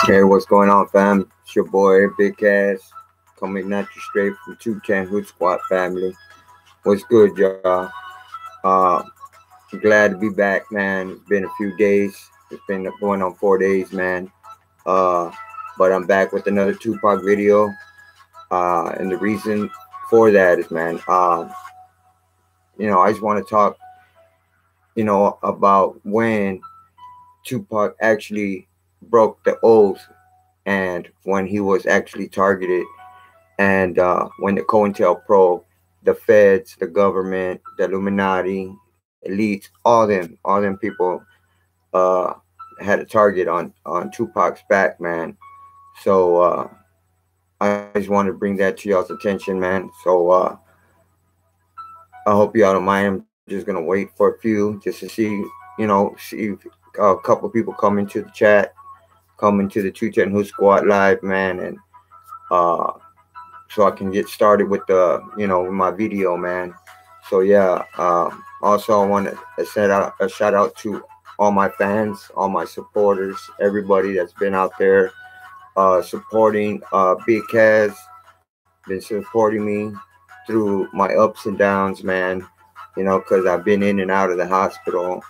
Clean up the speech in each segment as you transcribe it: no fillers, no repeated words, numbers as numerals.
Hey, what's going on, fam? It's your boy, Big Ass, coming at you straight from 210 Hood Squad family. What's good, y'all? Uh, Glad to be back, man. It's been a few days. It's been going on 4 days, man. Uh, but I'm back with another Tupac video. And the reason for that is, man, I just want to talk, about when Tupac actually broke the oath and when he was actually targeted and when the COINTELPRO, the feds, the government, the Illuminati, elites, all them people uh, had a target on Tupac's back, man. So I just want to bring that to y'all's attention, man. So I hope y'all don't mind. I'm just gonna wait for a few just to see if a couple people come into the chat, come into the 210 Who Squad live, man, and uh, so I can get started with with my video, man. So yeah, also I want to send out a shout out to all my fans, all my supporters, everybody that's been out there supporting Big Kaz, been supporting me through my ups and downs, man. Because I've been in and out of the hospital,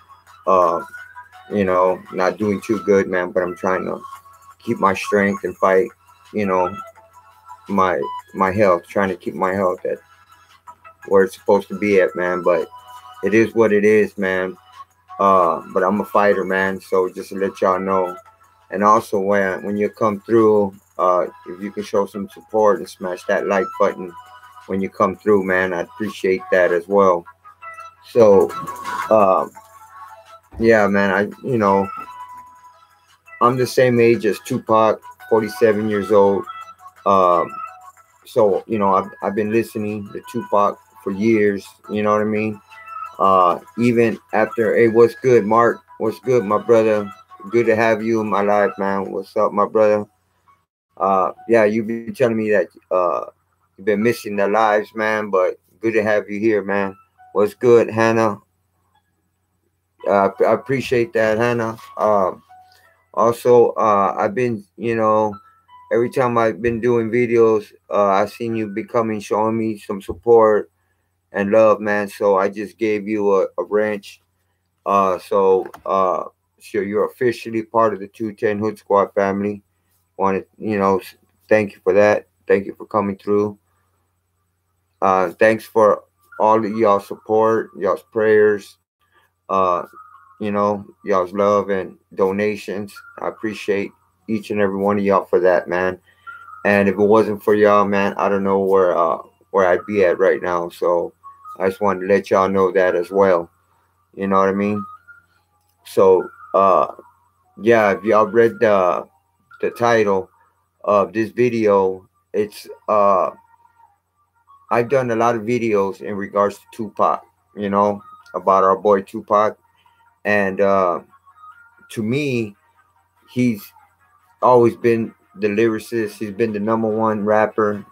uh, not doing too good, man. But I'm trying to keep my strength and fight, you know, my my health, trying to keep my health at where it's supposed to be at, man. But it is what it is, man. But I'm a fighter, man. So just to let y'all know, and also when you come through, if you can show some support and smash that like button when you come through, man, I appreciate that as well. So, um, yeah, man, I'm the same age as Tupac, 47 years old. Um, so I've been listening to Tupac for years. You know what I mean? Even after, hey, what's good, Mark? What's good, my brother? Good to have you in my life, man. What's up, my brother? Yeah, you've been telling me that you've been missing the lives, man, but good to have you here, man. What's good, Hannah? I appreciate that, Hannah. Also, I've been, every time I've been doing videos, I've seen you becoming, showing me some support and love, man. So I just gave you a wrench. So you're officially part of the 210 Hood Squad family. Want to, thank you for that. Thank you for coming through. Thanks for all of y'all support, y'all's prayers, y'all's love and donations. I appreciate each and every one of y'all for that, man. And if it wasn't for y'all, man, I don't know where I'd be at right now. So I just wanted to let y'all know that as well. You know what I mean? So yeah, if y'all read the title of this video, it's I've done a lot of videos in regards to Tupac, you know, about our boy Tupac. And to me, he's always been the lyricist. He's been the number one rapper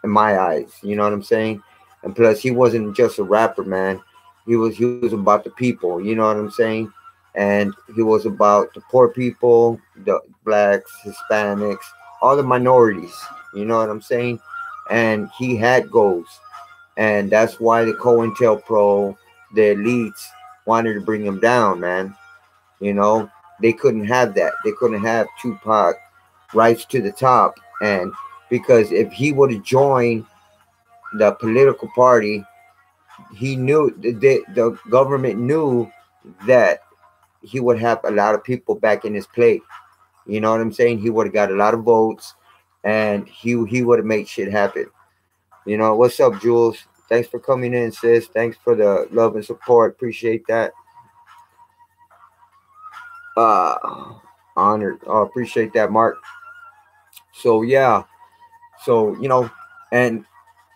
in my eyes. You know what I'm saying? And plus, he wasn't just a rapper, man. He was about the people. You know what I'm saying? And he was about the poor people, the blacks, Hispanics, all the minorities. You know what I'm saying? And he had goals, and that's why the COINTELPRO, the elites, wanted to bring him down, man. You know, they couldn't have that. They couldn't have Tupac rise to the top, and because if he would have joined the political party, he knew the government knew that he would have a lot of people back in his plate. You know what I'm saying? He would have got a lot of votes, and he would have made shit happen. What's up, Jules? Thanks for coming in, sis. Thanks for the love and support. Appreciate that. Honored. Oh, appreciate that, Mark. So yeah. So and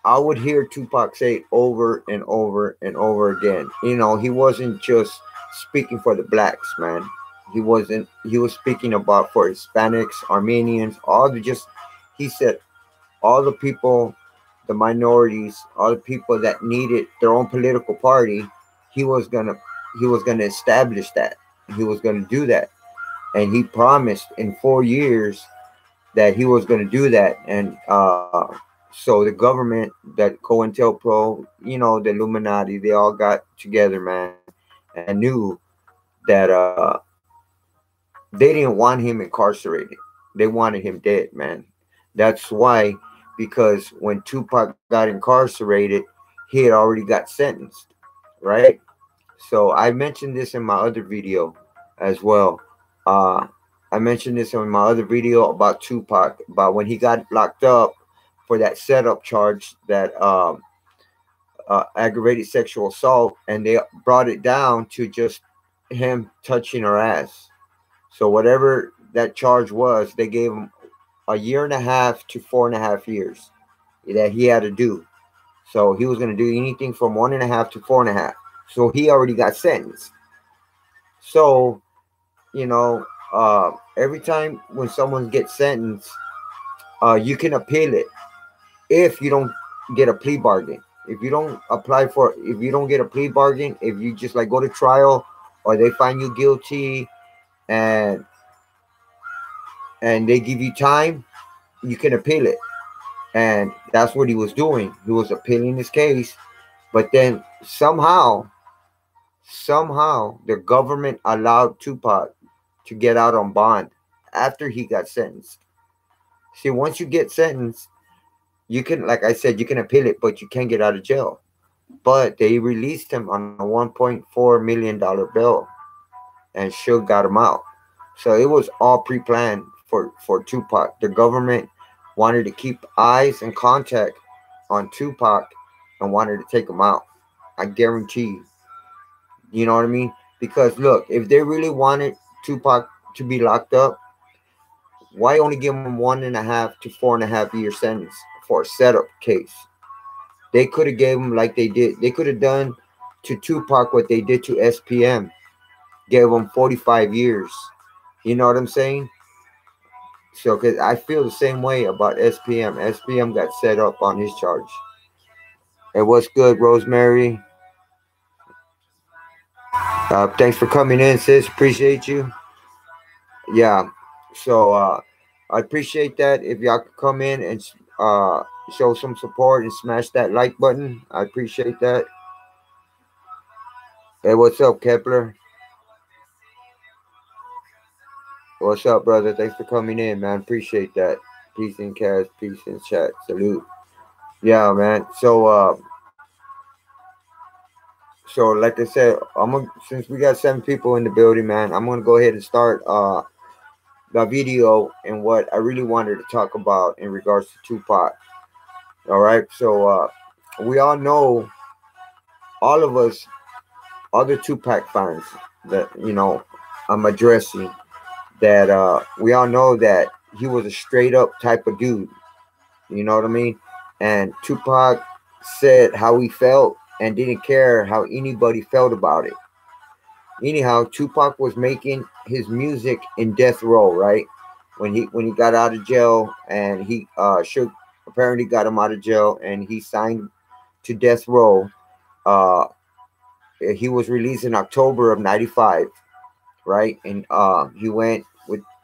I would hear Tupac say over and over and over again. He wasn't just speaking for the blacks, man. He wasn't. He was speaking about for Hispanics, Armenians, all the just. He said all the people, the minorities, all the people that needed their own political party. He was gonna. He was gonna establish that. He was gonna do that, and he promised in 4 years that he was going to do that. And so the government, that COINTELPRO, the Illuminati, they all got together, man, and knew that they didn't want him incarcerated. They wanted him dead, man. That's why, because when Tupac got incarcerated, he had already got sentenced, right? So I mentioned this in my other video as well. Uh, I mentioned this in my other video about Tupac, about when he got locked up for that setup charge, that aggravated sexual assault, and they brought it down to just him touching her ass. So whatever that charge was, they gave him a year and a half to 4.5 years that he had to do. So he was going to do anything from 1.5 to 4.5. So he already got sentenced. So, every time when someone gets sentenced, you can appeal it if you don't get a plea bargain. If you don't get a plea bargain, if you just like go to trial, or they find you guilty, and they give you time, you can appeal it. And that's what he was doing. He was appealing his case, but then somehow the government allowed Tupac to get out on bond after he got sentenced. See, once you get sentenced, you can, like I said, you can appeal it, but you can't get out of jail. But they released him on a $1.4 million bail, and Suge got him out. So it was all pre-planned for Tupac. The government wanted to keep eyes and contact on Tupac and wanted to take him out. I guarantee you. You know what I mean? Because look, if they really wanted Tupac to be locked up, why only give him 1.5 to 4.5 year sentence for a setup case? They could have gave him like they did. They could have done to Tupac what they did to SPM. Gave him 45 years. You know what I'm saying? So, because I feel the same way about SPM. SPM got set up on his charge. Hey, what's good, Rosemary? Thanks for coming in, sis. Appreciate you. Yeah. So I appreciate that. If y'all could come in and show some support and smash that like button, I appreciate that. Hey, what's up, Kepler? What's up, brother? Thanks for coming in, man. Appreciate that. Peace in cash, peace in chat. Salute. Yeah, man. So like I said, since we got 7 people in the building, man, I'm gonna go ahead and start the video and what I really wanted to talk about in regards to Tupac. All right. So we all know, all of us, other Tupac fans that I'm addressing, that we all know that he was a straight up type of dude. You know what I mean? And Tupac said how he felt and didn't care how anybody felt about it. Anyhow, Tupac was making his music in death row, right? When he got out of jail, and he apparently got him out of jail, and he signed to death row. He was released in October of '95, right? And he went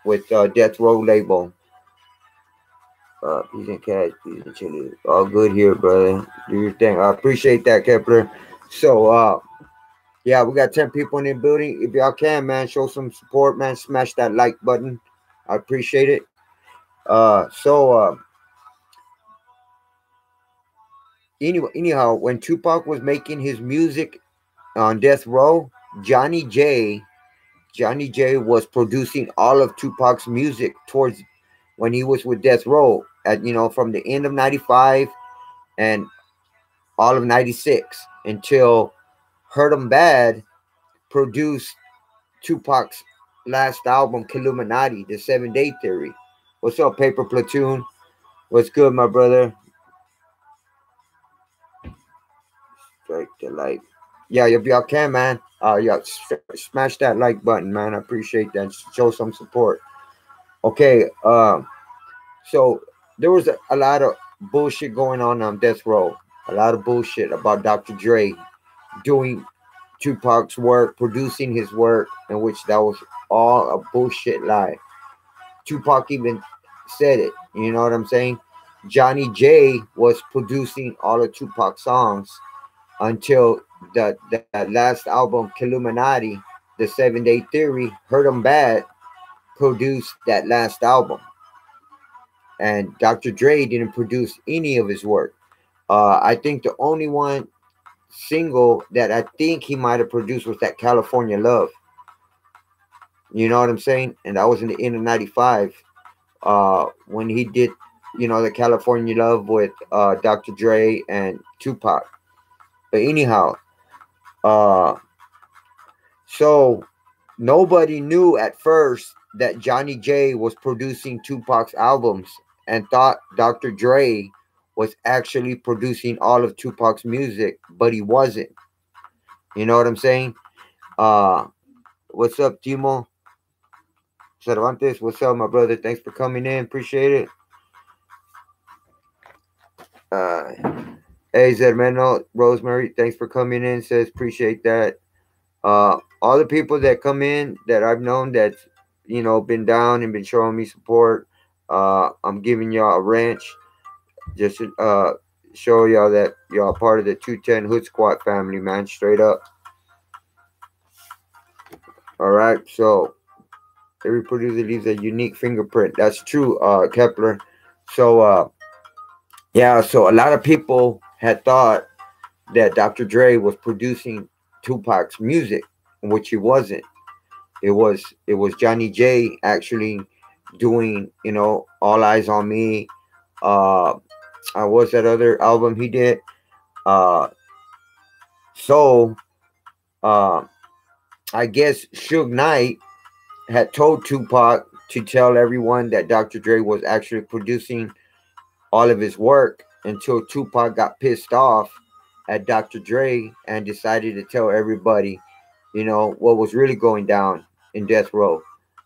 with Death Row label. Peace and cash, peace and chili. All good here, brother. Do your thing. I appreciate that, Kepler. So yeah, we got 10 people in the building. If y'all can, man, show some support, man. Smash that like button. I appreciate it. Anyhow, when Tupac was making his music on Death Row, Johnny J was producing all of Tupac's music towards when he was with Death Row, from the end of '95 and all of '96 until Hurt 'Em Bad produced Tupac's last album, Killuminati, the 7 Day Theory. What's up, Paper Platoon? What's good, my brother? Strike the light. Yeah, if y'all can, man, yeah, smash that like button, man. I appreciate that. Show some support. Okay, so there was a lot of bullshit going on Death Row. A lot of bullshit about Dr. Dre doing Tupac's work, producing his work, in which that was all a bullshit lie. Tupac even said it. You know what I'm saying? Johnny J was producing all of Tupac songs until that last album, Killuminati, the 7 Day Theory, Hurt 'em Bad, produced that last album, and Dr. Dre didn't produce any of his work. I think the only one single that I think he might have produced was that California Love. You know what I'm saying? And that was in the end of '95 when he did, the California Love with Dr. Dre and Tupac. But anyhow, uh, so nobody knew at first that Johnny J was producing Tupac's albums and thought Dr. Dre was actually producing all of Tupac's music, but he wasn't. You know what I'm saying? Uh, what's up, Timo Cervantes? What's up, my brother? Thanks for coming in. Appreciate it. Uh, hey, Zermeno Rosemary, thanks for coming in. Says appreciate that. All the people that come in that I've known that's been down and been showing me support. I'm giving y'all a wrench just to show y'all that y'all part of the 210 Hood Squad family, man. Straight up. All right, so every producer leaves a unique fingerprint. That's true, Kepler. So yeah, so a lot of people had thought that Dr. Dre was producing Tupac's music, which he wasn't. It was Johnny J actually doing, All Eyes on Me. What's that other album he did? Uh, so uh, I guess Suge Knight had told Tupac to tell everyone that Dr. Dre was actually producing all of his work until Tupac got pissed off at Dr. Dre and decided to tell everybody, what was really going down in Death Row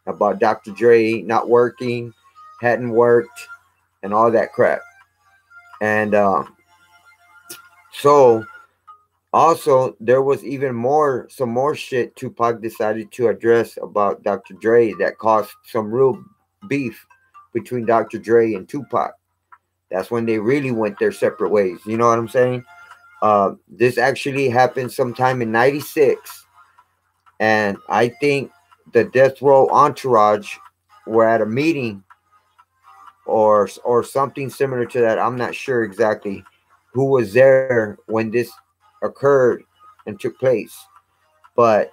about Dr. Dre not working, hadn't worked, and all that crap. And so also there was some more shit Tupac decided to address about Dr. Dre that caused some real beef between Dr. Dre and Tupac. That's when they really went their separate ways. You know what I'm saying? This actually happened sometime in '96, and I think the Death Row entourage were at a meeting or something similar to that. I'm not sure exactly who was there when this occurred and took place, but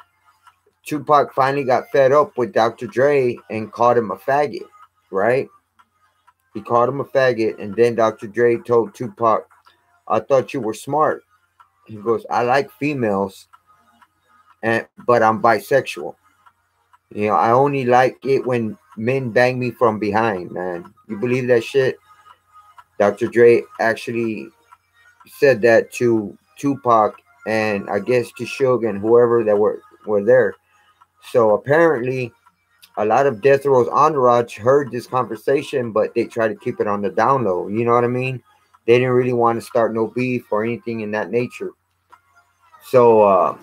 Tupac finally got fed up with Dr. Dre and called him a faggot, right? He called him a faggot, and then Dr. Dre told Tupac, "I thought you were smart." He goes, "I like females, but I'm bisexual. I only like it when men bang me from behind, man." You believe that shit? Dr. Dre actually said that to Tupac and I guess to Suge and whoever that were there. So apparently, a lot of Death Row's entourage heard this conversation, but they tried to keep it on the down low. You know what I mean? They didn't really want to start no beef or anything in that nature. So,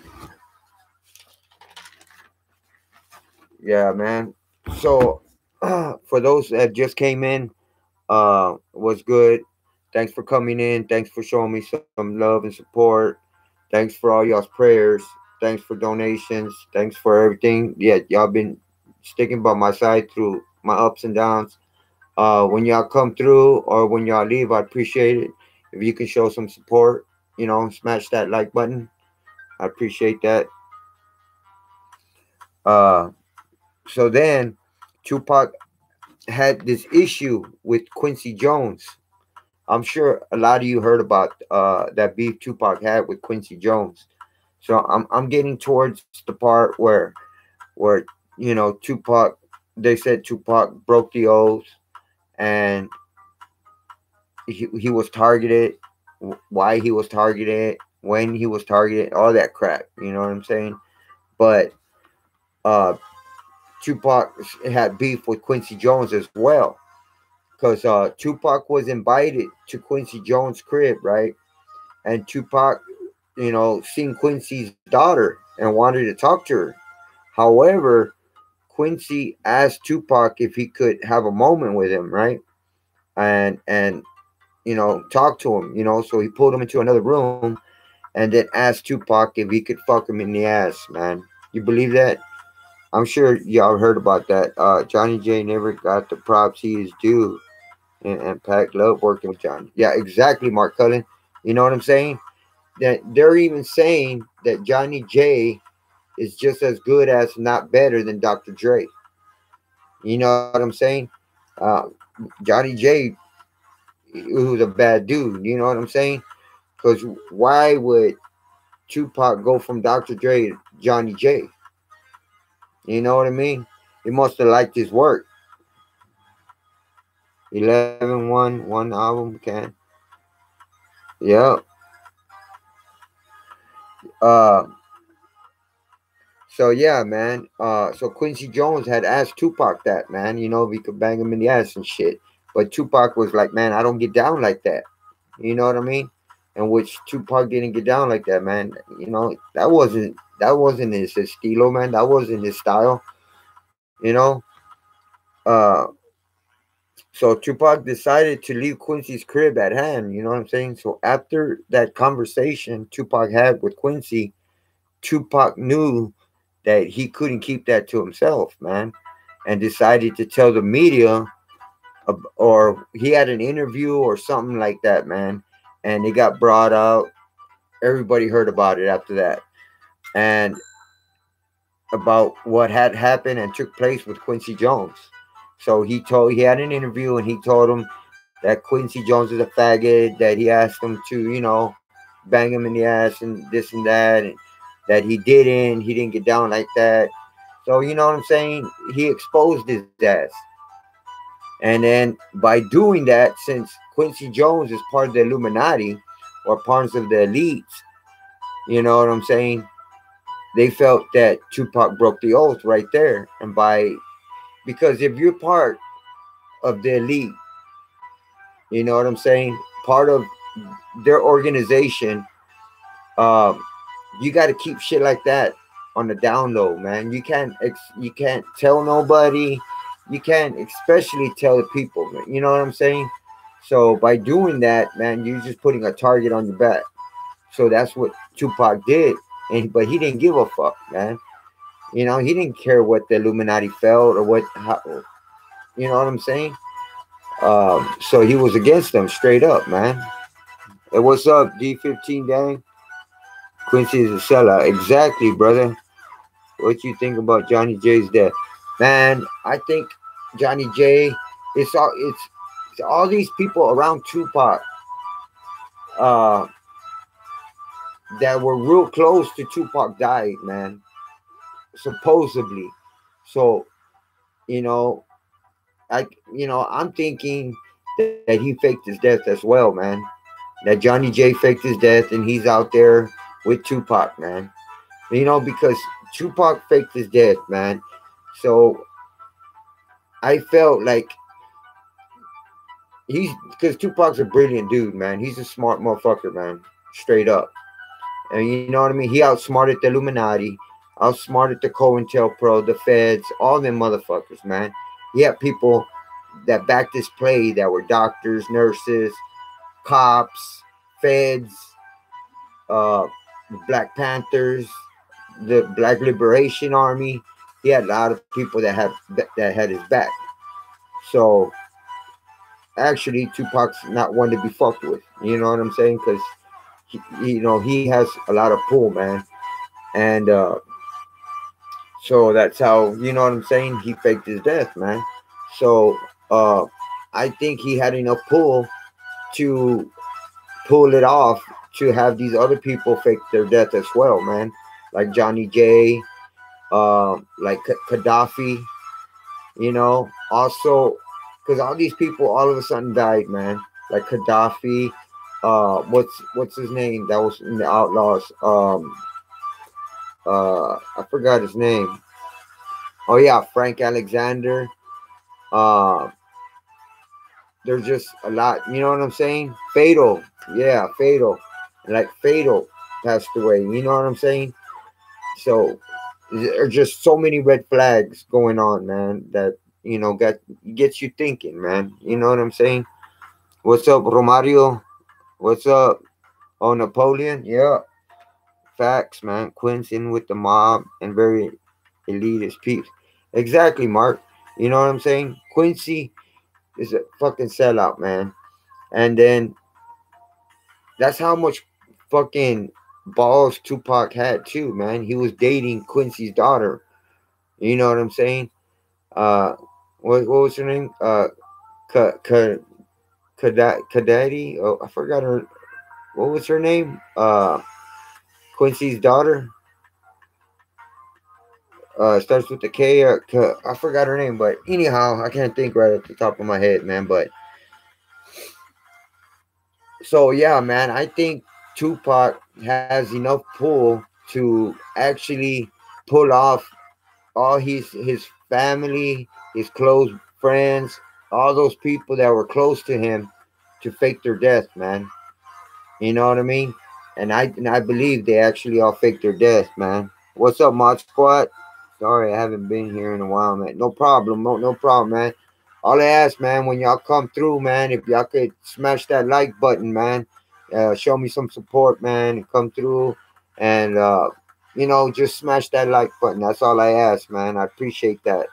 yeah, man. So, for those that just came in, was good. Thanks for coming in. Thanks for showing me some love and support. Thanks for all y'all's prayers. Thanks for donations. Thanks for everything. Yeah, y'all been sticking by my side through my ups and downs. When y'all come through or when y'all leave, I appreciate it. If you can show some support, smash that like button. I appreciate that. Uh, so then Tupac had this issue with Quincy Jones. I'm sure a lot of you heard about that beef Tupac had with Quincy Jones. So I'm getting towards the part where Tupac, they said Tupac broke the oath and he was targeted, why he was targeted, when he was targeted, all that crap. You know what I'm saying? But uh, Tupac had beef with Quincy Jones as well because Tupac was invited to Quincy Jones' crib, right? And Tupac, seen Quincy's daughter and wanted to talk to her. However, Quincy asked Tupac if he could have a moment with him, right? And talk to him, So he pulled him into another room and then asked Tupac if he could fuck him in the ass, man. You believe that? I'm sure y'all heard about that. Johnny J never got the props he is due, and Pac loved working with Johnny. Yeah, exactly, Mark Cullen. You know what I'm saying? That they're even saying that Johnny J is just as good as, not better than Dr. Dre. You know what I'm saying? Uh, Johnny J, who's a bad dude. You know what I'm saying? Because why would Tupac go from Dr. Dre to Johnny J? You know what I mean? He must have liked his work. 11-1 album, can. Yeah. Uh, so yeah, man. So Quincy Jones had asked Tupac that, man, if he could bang him in the ass and shit. But Tupac was like, man, I don't get down like that. You know what I mean? And which Tupac didn't get down like that, man. That wasn't his estilo, man. That wasn't his style. You know. Uh, so Tupac decided to leave Quincy's crib at hand. You know what I'm saying? So after that conversation Tupac had with Quincy, Tupac knew that he couldn't keep that to himself, man, and decided to tell the media, or he had an interview or something like that, man, and it got brought out. Everybody heard about it after that, and about what had happened and took place with Quincy Jones. So he had an interview and he told him that Quincy Jones is a faggot, that he asked him to, bang him in the ass and this and that, and that he didn't get down like that. So you know what I'm saying? He exposed his ass. And then by doing that, since Quincy Jones is part of the Illuminati or parts of the elites, you know what I'm saying? They felt that Tupac broke the oath right there. And because if you're part of the elite, you know what I'm saying? Part of their organization, um, you got to keep shit like that on the down low, man. You can't tell nobody. You can't especially tell the people, man. You know what I'm saying? So by doing that, man, you're just putting a target on your back. So that's what Tupac did, but he didn't give a fuck, man. He didn't care what the Illuminati felt or you know what I'm saying? So he was against them straight up, man. Hey, what's up, D15 gang? Quincy is a sellout. Exactly, brother. What you think about Johnny J's death? Man, I think Johnny J, it's all these people around Tupac uh, that were real close to Tupac died, man. Supposedly. So, you know, I'm thinking that he faked his death as well, man. That Johnny J faked his death and he's out there with Tupac, man. Because Tupac faked his death, man. So I felt like because Tupac's a brilliant dude, man. He's a smart motherfucker, man. Straight up. And you know what I mean? He outsmarted the Illuminati, outsmarted the COINTELPRO, the feds, all them motherfuckers, man. He had people that backed this play that were doctors, nurses, cops, feds, uh, Black Panthers, the Black Liberation Army. He had a lot of people that had his back. So actually, Tupac's not one to be fucked with. You know what I'm saying? Because he has a lot of pull, man, and so that's how what I'm saying. He faked his death, man. So I think he had enough pull to pull it off to have these other people fake their death as well, man. Like Johnny J, like Gaddafi, also because all these people all of a sudden died, man. Like Gaddafi, what's his name? That was in the Outlaws. I forgot his name. Oh yeah, Frank Alexander. Uh, there's just a lot. You know what I'm saying? Fatal, yeah, Fatal. Like Fatal passed away. You know what I'm saying? So There are just so many red flags going on, man, that gets you thinking, man. You know what I'm saying? What's up, Romario? What's up? Oh, Napoleon? Yeah, facts, man. Quinn's in with the mob and very elitist peeps. Exactly, Mark. You know what I'm saying? Quincy is a fucking sellout, man. And then that's how much fucking balls Tupac had too, man. He was dating Quincy's daughter. You know what I'm saying? Uh, what was her name? Kadadi. Oh, I forgot her. What was her name? Quincy's daughter. Starts with the K. I forgot her name, but anyhow, I can't think right at the top of my head, man. But so yeah, man, I think Tupac has enough pull to actually pull off all his family, his close friends, all those people that were close to him to fake their death, man. You know what I mean? And I believe they actually all faked their death, man. What's up, Mod Squad? Sorry, I haven't been here in a while, man. No problem, no problem, man. All I ask, man, when y'all come through, man, if y'all could smash that like button, man, show me some support, man, and come through, and just smash that like button. That's all I ask, man. I appreciate that.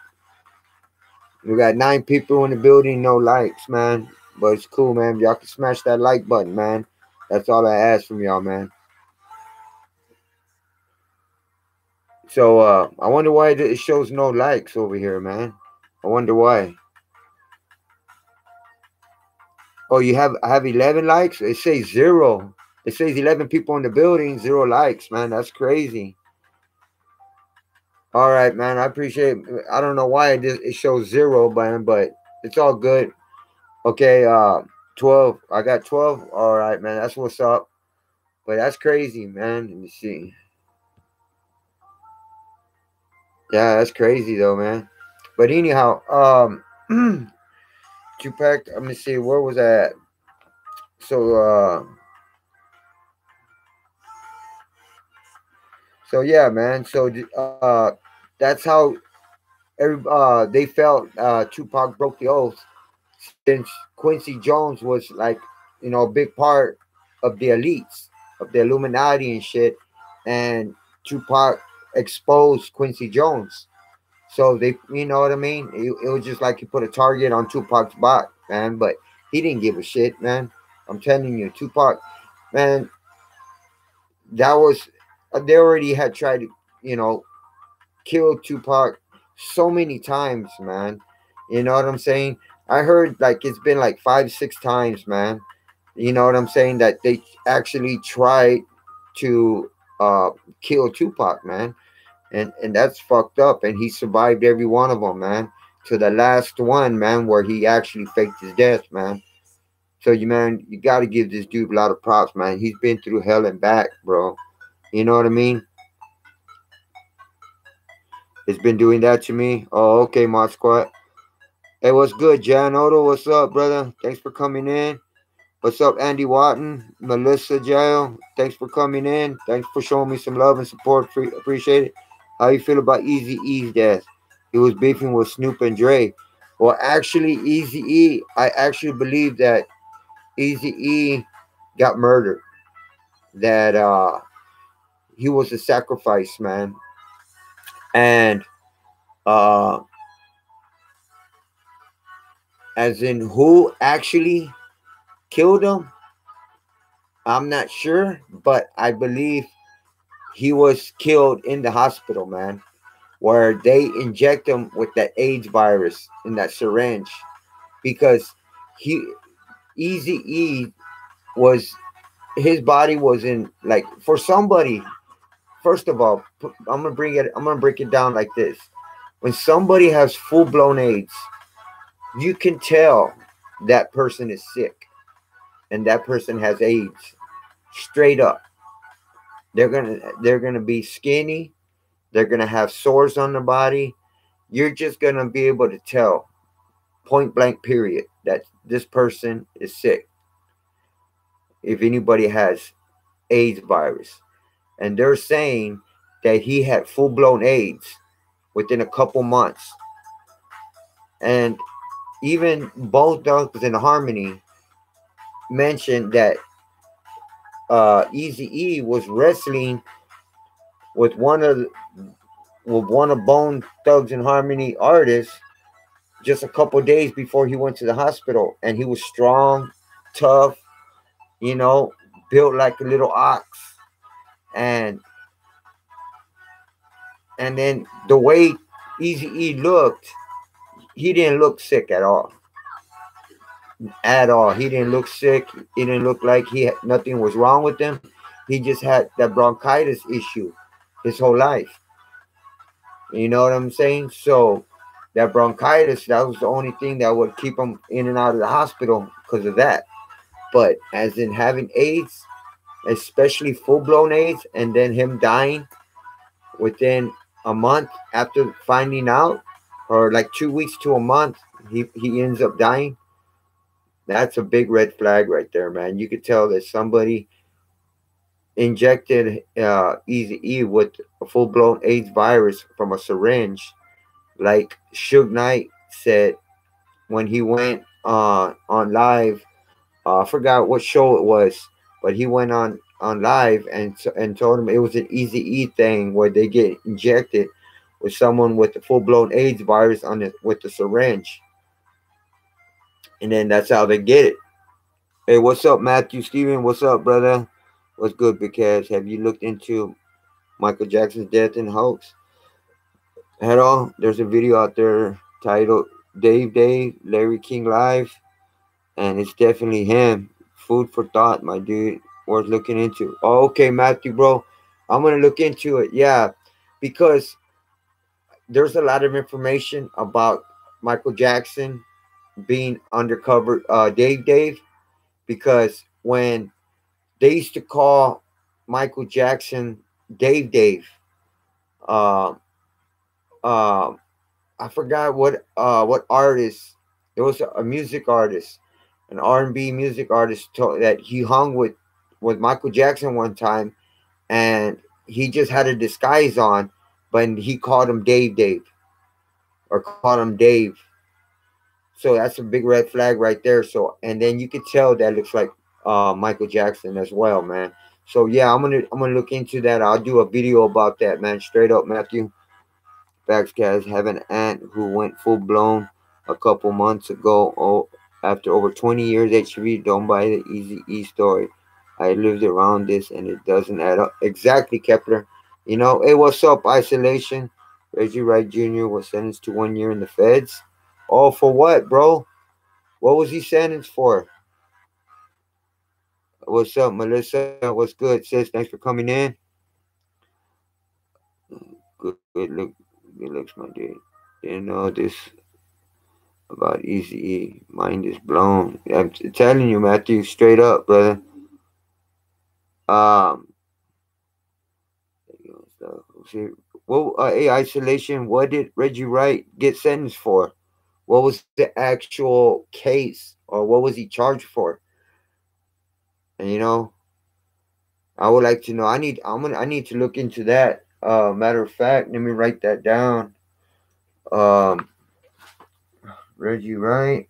We got 9 people in the building, no likes, man, but it's cool, man. Y'all can smash that like button, man. That's all I ask from y'all, man. So I wonder why it shows no likes over here, man. I wonder why. Oh, I have 11 likes. It says zero. It says 11 people in the building, zero likes, man. That's crazy. All right, man. I appreciate. I don't know why it shows zero, man, but it's all good. Okay, 12. I got 12. All right, man. That's what's up. But that's crazy, man. Let me see. Yeah, that's crazy though, man. But anyhow, Tupac. Let me see. Where was I at? So, yeah, man. So, that's how they felt. Tupac broke the oath since Quincy Jones was like, a big part of the elites, of the Illuminati and shit, and Tupac exposed Quincy Jones. So they, you know what I mean? It was just like you put a target on Tupac's back, man. But he didn't give a shit, man. I'm telling you, Tupac, man, that was they already had tried to, kill Tupac so many times, man. You know what I'm saying? I heard like it's been like 5, 6 times, man. You know what I'm saying? That they actually tried to uh kill Tupac, man. And that's fucked up. And he survived every one of them, man. To the last one, man, where he actually faked his death, man. So you got to give this dude a lot of props, man. He's been through hell and back, bro. You know what I mean? It's been doing that to me. Oh, okay, Mod Squad. Hey, what's good, Jan Odo? What's up, brother? Thanks for coming in. What's up, Andy Watton? Melissa Jail? Thanks for coming in. Thanks for showing me some love and support. Appreciate it. How you feel about Easy E's death? He was beefing with Snoop and Dre. Well, actually, Easy E, I actually believe that Easy E got murdered. That he was a sacrifice, man. And uh as in who actually killed him, I'm not sure, but I believe he was killed in the hospital, man, where they inject him with that AIDS virus in that syringe because he Easy E was his body was in like for somebody. First of all, I'm gonna break it down like this: when somebody has full blown AIDS, you can tell that person is sick and that person has AIDS straight up. They're gonna be skinny. They're gonna have sores on their body. You're just gonna be able to tell point blank period that this person is sick if anybody has AIDS virus. And they're saying that he had full blown AIDS within a couple months. And even Bone Thugs and Harmony mentioned that Easy E was wrestling with one of Bone Thugs and Harmony artists just a couple days before he went to the hospital, and he was strong, tough, you know, built like a little ox, and then the way Easy E looked, he didn't look sick at all. At all. He didn't look sick. He didn't look like nothing was wrong with him. He just had that bronchitis issue his whole life. You know what I'm saying? So that bronchitis, that was the only thing that would keep him in and out of the hospital because of that. But as in having AIDS, especially full blown AIDS, and then him dying within a month after finding out, or like 2 weeks to a month, he ends up dying. That's a big red flag right there, man. You could tell that somebody injected Easy E with a full blown AIDS virus from a syringe, like Suge Knight said when he went on live. I forgot what show it was, but he went on live and told him it was an Easy E thing where they get injected with someone with the full blown AIDS virus on it with the syringe, and then that's how they get it. Hey, what's up, Matthew Steven? What's up, brother? What's good? Because have you looked into Michael Jackson's death and hoax at all? There's a video out there titled Dave, Larry King Live, and it's definitely him. Food for thought, my dude. Worth looking into. Oh, okay, Matthew, bro. I'm going to look into it. Yeah, because there's a lot of information about Michael Jackson being undercover Dave, because when they used to call Michael Jackson Dave. Uh, uh, I forgot what artist. It was a music artist, an R&B music artist that he hung with Michael Jackson one time, and he just had a disguise on, but he called him Dave, or called him Dave. So that's a big red flag right there. So, and then you could tell that looks like Michael Jackson as well, man. So yeah, I'm gonna look into that. I'll do a video about that, man. Straight up, Matthew. Facts, guys. Have an aunt who went full blown a couple months ago. Oh, after over 20 years HIV, don't buy the Easy E story. I lived around this and it doesn't add up. Exactly, Kepler. You know, hey, what's up, Isolation? Reggie Wright Jr. was sentenced to 1 year in the feds. Oh, for what, bro? What was he sentenced for? What's up, Melissa? What's good, sis? Thanks for coming in. Good looks, my dude. You know this about Easy E. Mind is blown. I'm telling you, Matthew, straight up, brother. Um, see, well, hey, Isolation. What did Reggie Wright get sentenced for? What was the actual case, or what was he charged for? And I would like to know. I need to look into that. Matter of fact, let me write that down. Um, Reggie Wright.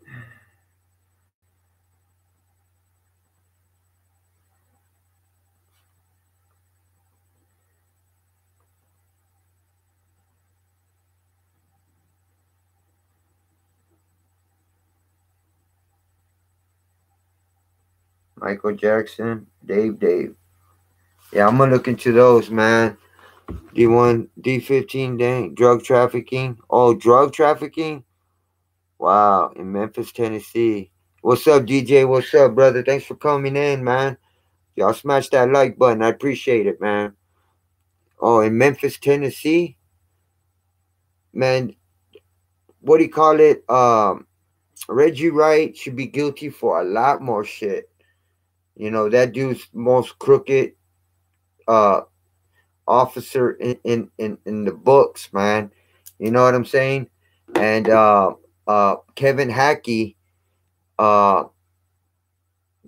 Michael Jackson, Dave. Yeah, I'm gonna look into those, man. D1, D15, dang, drug trafficking. Oh, drug trafficking? Wow, in Memphis, Tennessee. What's up, DJ? What's up, brother? Thanks for coming in, man. Y'all smash that like button. I appreciate it, man. Oh, in Memphis, Tennessee? Man, what do you call it? Reggie Wright should be guilty for a lot more shit. That dude's most crooked uh officer in the books, man. You know what I'm saying? And Kevin Hackey, uh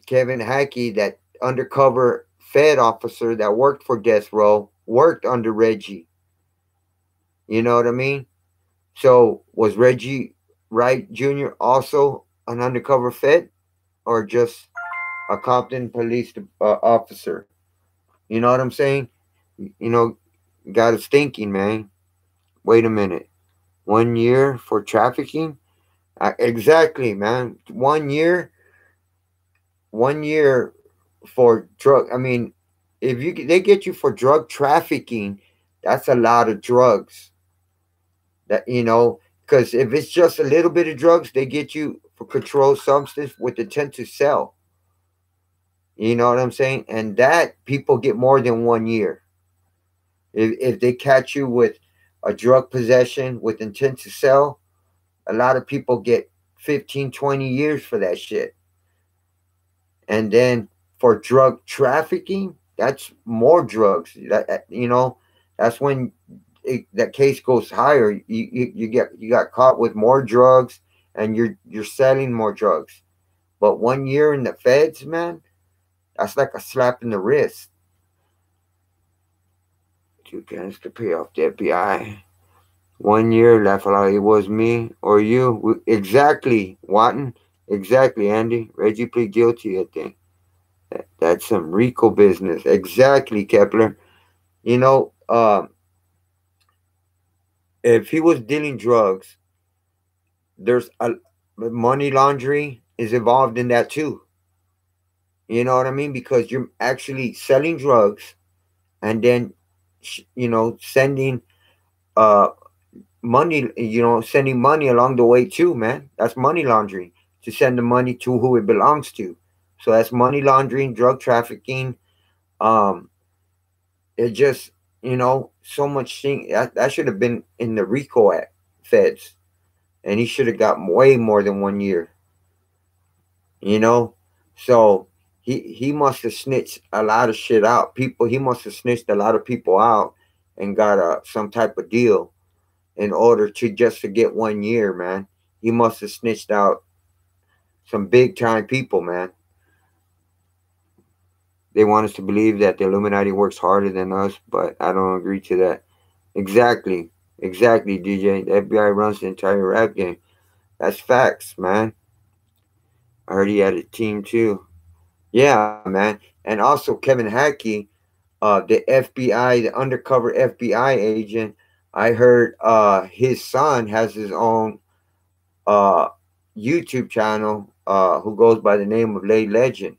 that undercover Fed officer that worked for Death Row, worked under Reggie. You know what I mean? So was Reggie Wright Jr. also an undercover Fed or just a Compton police officer? You know what I'm saying? You know, got us thinking, man. Wait a minute. 1 year for trafficking? Exactly, man. 1 year, 1 year for drug. I mean, if they get you for drug trafficking, that's a lot of drugs. That because if it's just a little bit of drugs, they get you for controlled substance with intent to sell. You know what I'm saying? And that people get more than 1 year. If they catch you with a drug possession with intent to sell, a lot of people get 15, 20 years for that shit. And then for drug trafficking, that's more drugs. That's when that case goes higher. You got caught with more drugs, and you're selling more drugs. But 1 year in the feds, man, that's like a slap in the wrist. 2 cans to pay off the FBI. 1 year left. It was me or you. Exactly, Watton. Exactly, Andy. Reggie plead guilty, I think. That's some Rico business. Exactly, Kepler. You know, if he was dealing drugs, there's a money laundering is involved in that too. You know what I mean? Because you're actually selling drugs and then, sending uh money. Sending money along the way too, man. That's money laundering to send the money to who it belongs to. So that's money laundering, drug trafficking. Um, it just so much thing that should have been in the RICO Act, feds, and he should have got way more than 1 year. You know, so he must have snitched a lot of shit out. People he must have snitched a lot of people out and got some type of deal in order to just to get 1 year, man. He must have snitched out some big time people, man. They want us to believe that the Illuminati works harder than us, but I don't agree to that. Exactly. Exactly, DJ. The FBI runs the entire rap game. That's facts, man. I heard he had a team too. Yeah, man. And also Kevin Hackey, the FBI, the undercover FBI agent. I heard his son has his own uh YouTube channel who goes by the name of Lay Legend.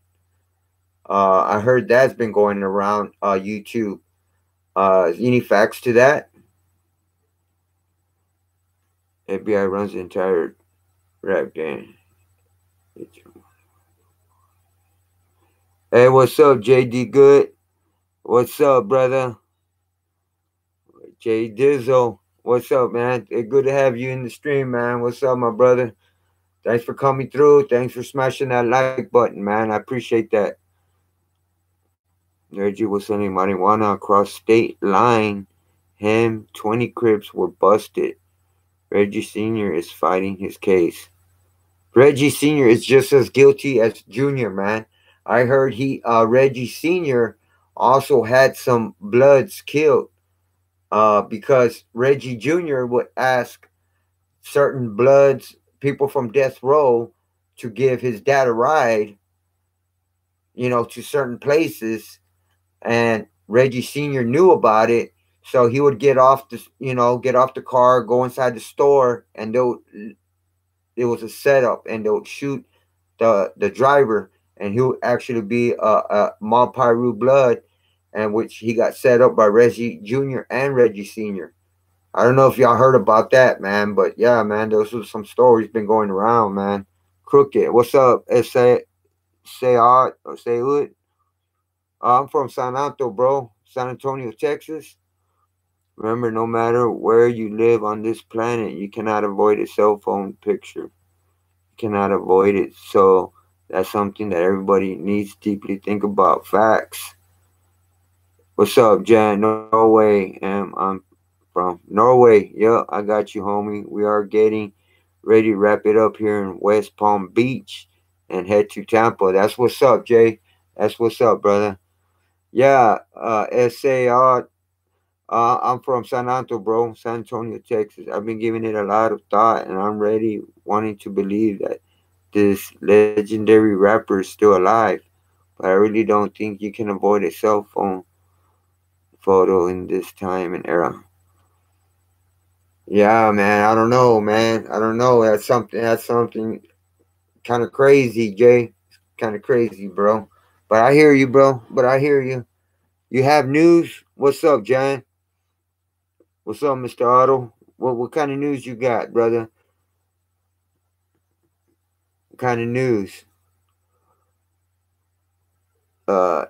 I heard that's been going around YouTube. Any facts to that? FBI runs the entire rap game. Hey, what's up, JD Good? What's up, brother? Jay Dizzle. What's up, man? It's good to have you in the stream, man. What's up, my brother? Thanks for coming through. Thanks for smashing that like button, man. I appreciate that. Reggie was selling marijuana across state line. Him, 20 Crips were busted. Reggie Sr. is fighting his case. Reggie Sr. is just as guilty as Junior, man. I heard Reggie Sr. also had some Bloods killed because Reggie Jr. would ask certain Bloods, people from death row, to give his dad a ride, to certain places, and Reggie Sr. knew about it. So he would get off the car, go inside the store, and it was a setup, and they would shoot the driver, and he would actually be a Monpiru Blood, and which he got set up by Reggie Jr. and Reggie Sr. I don't know if y'all heard about that, man, but yeah, man, those are some stories been going around, man. Crooked, what's up? Say art or say hood? I'm from San Antonio, bro. San Antonio, Texas. Remember, no matter where you live on this planet, you cannot avoid a cell phone picture. You cannot avoid it. So that's something that everybody needs to deeply think about. Facts. What's up, Jan? Norway. I'm from Norway. Yeah, I got you, homie. We are getting ready to wrap it up here in West Palm Beach and head to Tampa. That's what's up, Jay. That's what's up, brother. Yeah, SAR. I'm from San Antonio, bro, San Antonio, Texas. I've been giving it a lot of thought, and I'm ready, wanting to believe that this legendary rapper is still alive. But I really don't think you can avoid a cell phone photo in this time and era. Yeah, man. I don't know, man. I don't know. That's something. That's something kind of crazy, Jay. Kind of crazy, bro. But I hear you, bro. But I hear you. You have news? What's up, John? What's up, Mr. Otto? What kind of news you got, brother? What kind of news?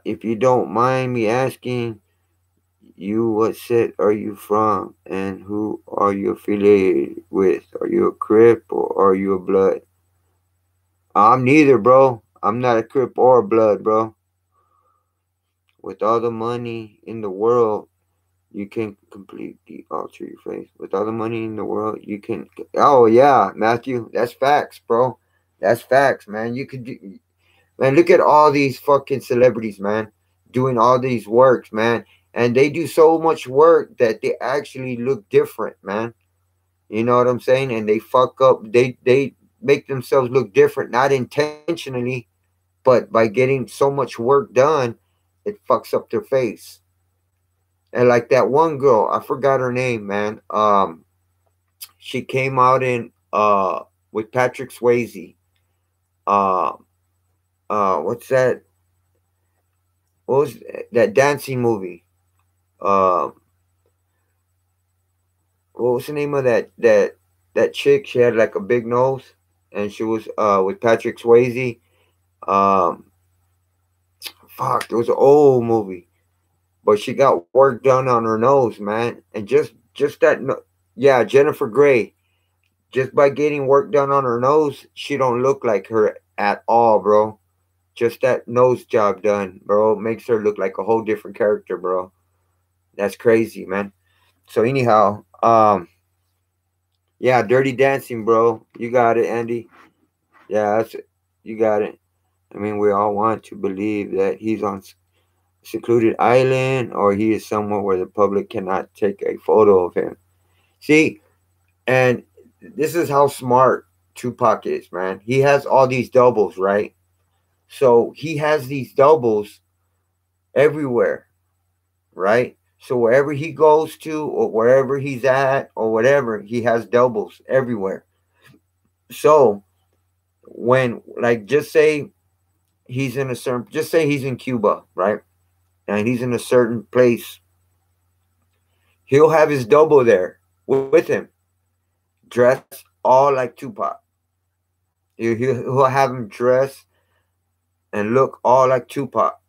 If you don't mind me asking you, what set are you from, and who are you affiliated with? Are you a Crip or are you a Blood? I'm neither, bro. I'm not a Crip or a Blood, bro. With all the money in the world, you can completely alter your face. With all the money in the world, you can. Oh yeah, Matthew, that's facts, bro. That's facts, man. You could do. Man, look at all these fucking celebrities, man, doing all these works, man, and they do so much work that they actually look different, man. You know what I'm saying? And they fuck up. They make themselves look different, not intentionally, but by getting so much work done, it fucks up their face. And like that one girl, I forgot her name, man. She came out in with Patrick Swayze. Uh, what's that? What was that dancing movie? Uh, what was the name of that chick? She had like a big nose, and she was with Patrick Swayze. Um, fuck, it was an old movie, but she got work done on her nose, man, and just that. Yeah, Jennifer Grey. Just by getting work done on her nose, she don't look like her at all, bro. Just that nose job done, bro, makes her look like a whole different character, bro. That's crazy, man. So anyhow, yeah, Dirty Dancing, bro. You got it, Andy. Yeah, that's it. You got it. I mean, we all want to believe that he's on secluded island or he is somewhere where the public cannot take a photo of him. See, and this is how smart Tupac is, man. He has all these doubles, right? So he has these doubles everywhere, right? So wherever he goes to or wherever he's at or whatever, he has doubles everywhere. So when, like, just say he's in a certain, just say he's in Cuba, right? And he's in a certain place, he'll have his double there with him, dressed all like Tupac. He'll have him dress and look all like Tupac.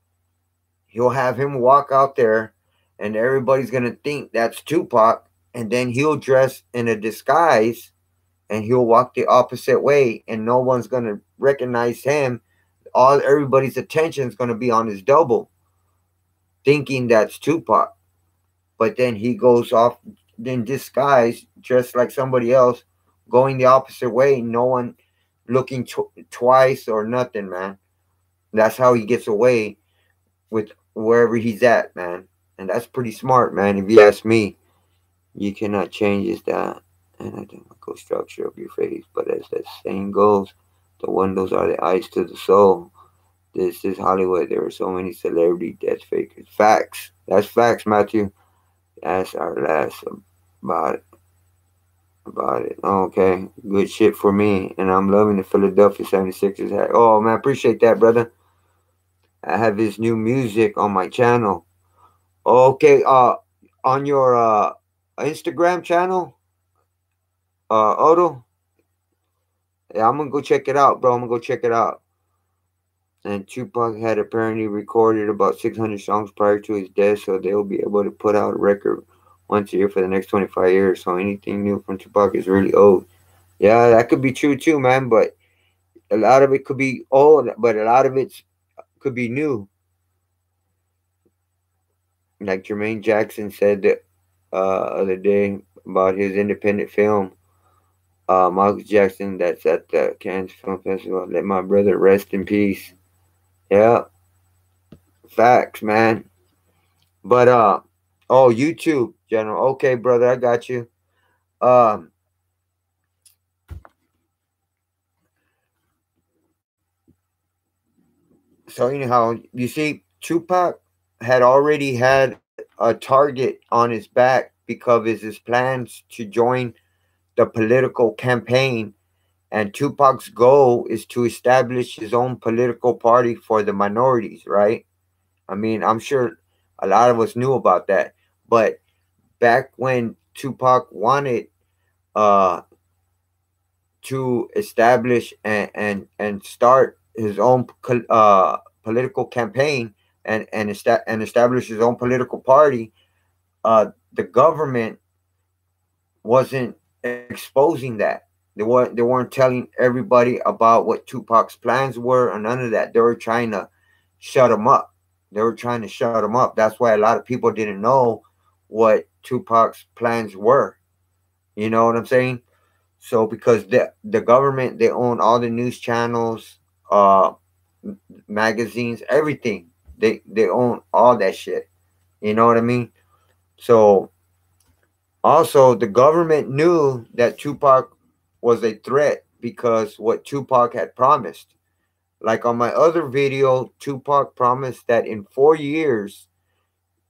He'll have him walk out there, and everybody's gonna think that's Tupac, and then he'll dress in a disguise, and he'll walk the opposite way, and no one's gonna recognize him. All everybody's attention is gonna be on his double, thinking that's Tupac. But then he goes off in disguise, dressed like somebody else, going the opposite way. No one looking twice or nothing, man. That's how he gets away with wherever he's at, man. And that's pretty smart, man. If you ask me, you cannot change is that anatomical structure of your face. But as that saying goes, the windows are the eyes to the soul. This is Hollywood. There are so many celebrity death fakers. Facts. That's facts, Matthew. That's our last about it. About it. Okay. Good shit for me. And I'm loving the Philadelphia 76ers hat. Oh, man. Appreciate that, brother. I have his new music on my channel. Okay. On your Instagram channel, Otto. Yeah, I'm gonna go check it out, bro. I'm gonna go check it out. And Tupac had apparently recorded about 600 songs prior to his death, so they'll be able to put out a record once a year for the next 25 years. So anything new from Tupac is really old. Yeah, that could be true too, man. But a lot of it could be old, but a lot of it could be new. Like Jermaine Jackson said that other day about his independent film, Michael Jackson, that's at the Cannes Film Festival. Let my brother rest in peace. Yeah, facts, man. But Oh, YouTube General. Okay, brother, I got you. Um, so anyhow, you see, Tupac had already had a target on his back because of his plans to join the political campaign, and Tupac's goal is to establish his own political party for the minorities, right? I mean, I'm sure a lot of us knew about that, but back when Tupac wanted uh to establish and start his own political campaign and establish his own political party, the government wasn't exposing that. They weren't telling everybody about what Tupac's plans were or none of that. They were trying to shut him up. They were trying to shut him up. That's why a lot of people didn't know what Tupac's plans were. You know what I'm saying? So because the government, they own all the news channels, uh, magazines, everything. They own all that shit. You know what I mean? So also the government knew that Tupac was a threat because what Tupac had promised. Like on my other video, Tupac promised that in 4 years,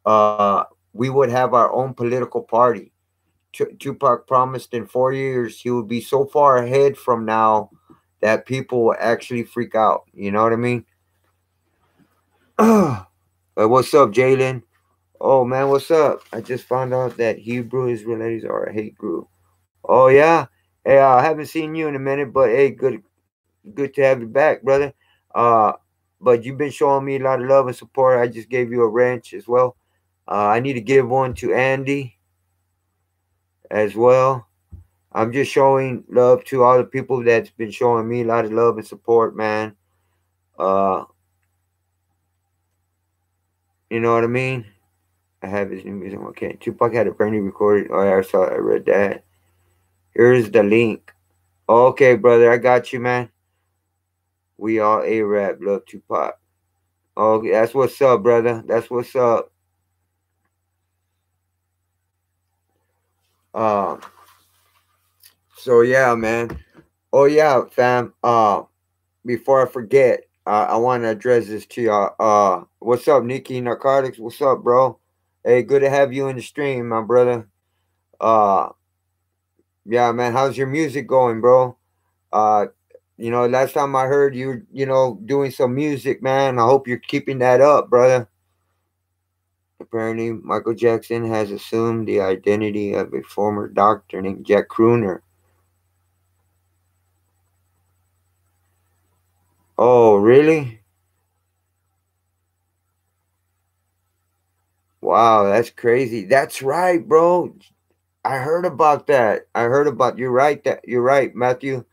uh, we would have our own political party. Tupac promised in 4 years he would be so far ahead from now that people will actually freak out. You know what I mean? What's up, Jalen? Oh man, what's up? I just found out that Hebrew Israelis are a hate group. Oh yeah, hey, I haven't seen you in a minute, but hey, good to have you back, brother. Uh, but you've been showing me a lot of love and support. I just gave you a wrench as well. I need to give one to Andy as well. I'm just showing love to all the people that's been showing me a lot of love and support, man. Uh, you know what I mean? I have his new music. Okay, Tupac had a brand new recording. Oh, yeah, I saw. I read that. Here's the link. Okay, brother, I got you, man. We all A-Rap love Tupac. Okay, that's what's up, brother. That's what's up. Uh, so yeah, man. Oh yeah, fam. Before I forget, I want to address this to y'all. What's up, Nikki Narcotics? What's up, bro? Hey, good to have you in the stream, my brother. Uh, yeah, man. How's your music going, bro? Uh, last time I heard you, doing some music, man. I hope you're keeping that up, brother. Apparently, Michael Jackson has assumed the identity of a former doctor named Jack Crooner. Oh, really? Wow, that's crazy. That's right, bro. I heard about that. I heard about you're right, Matthew.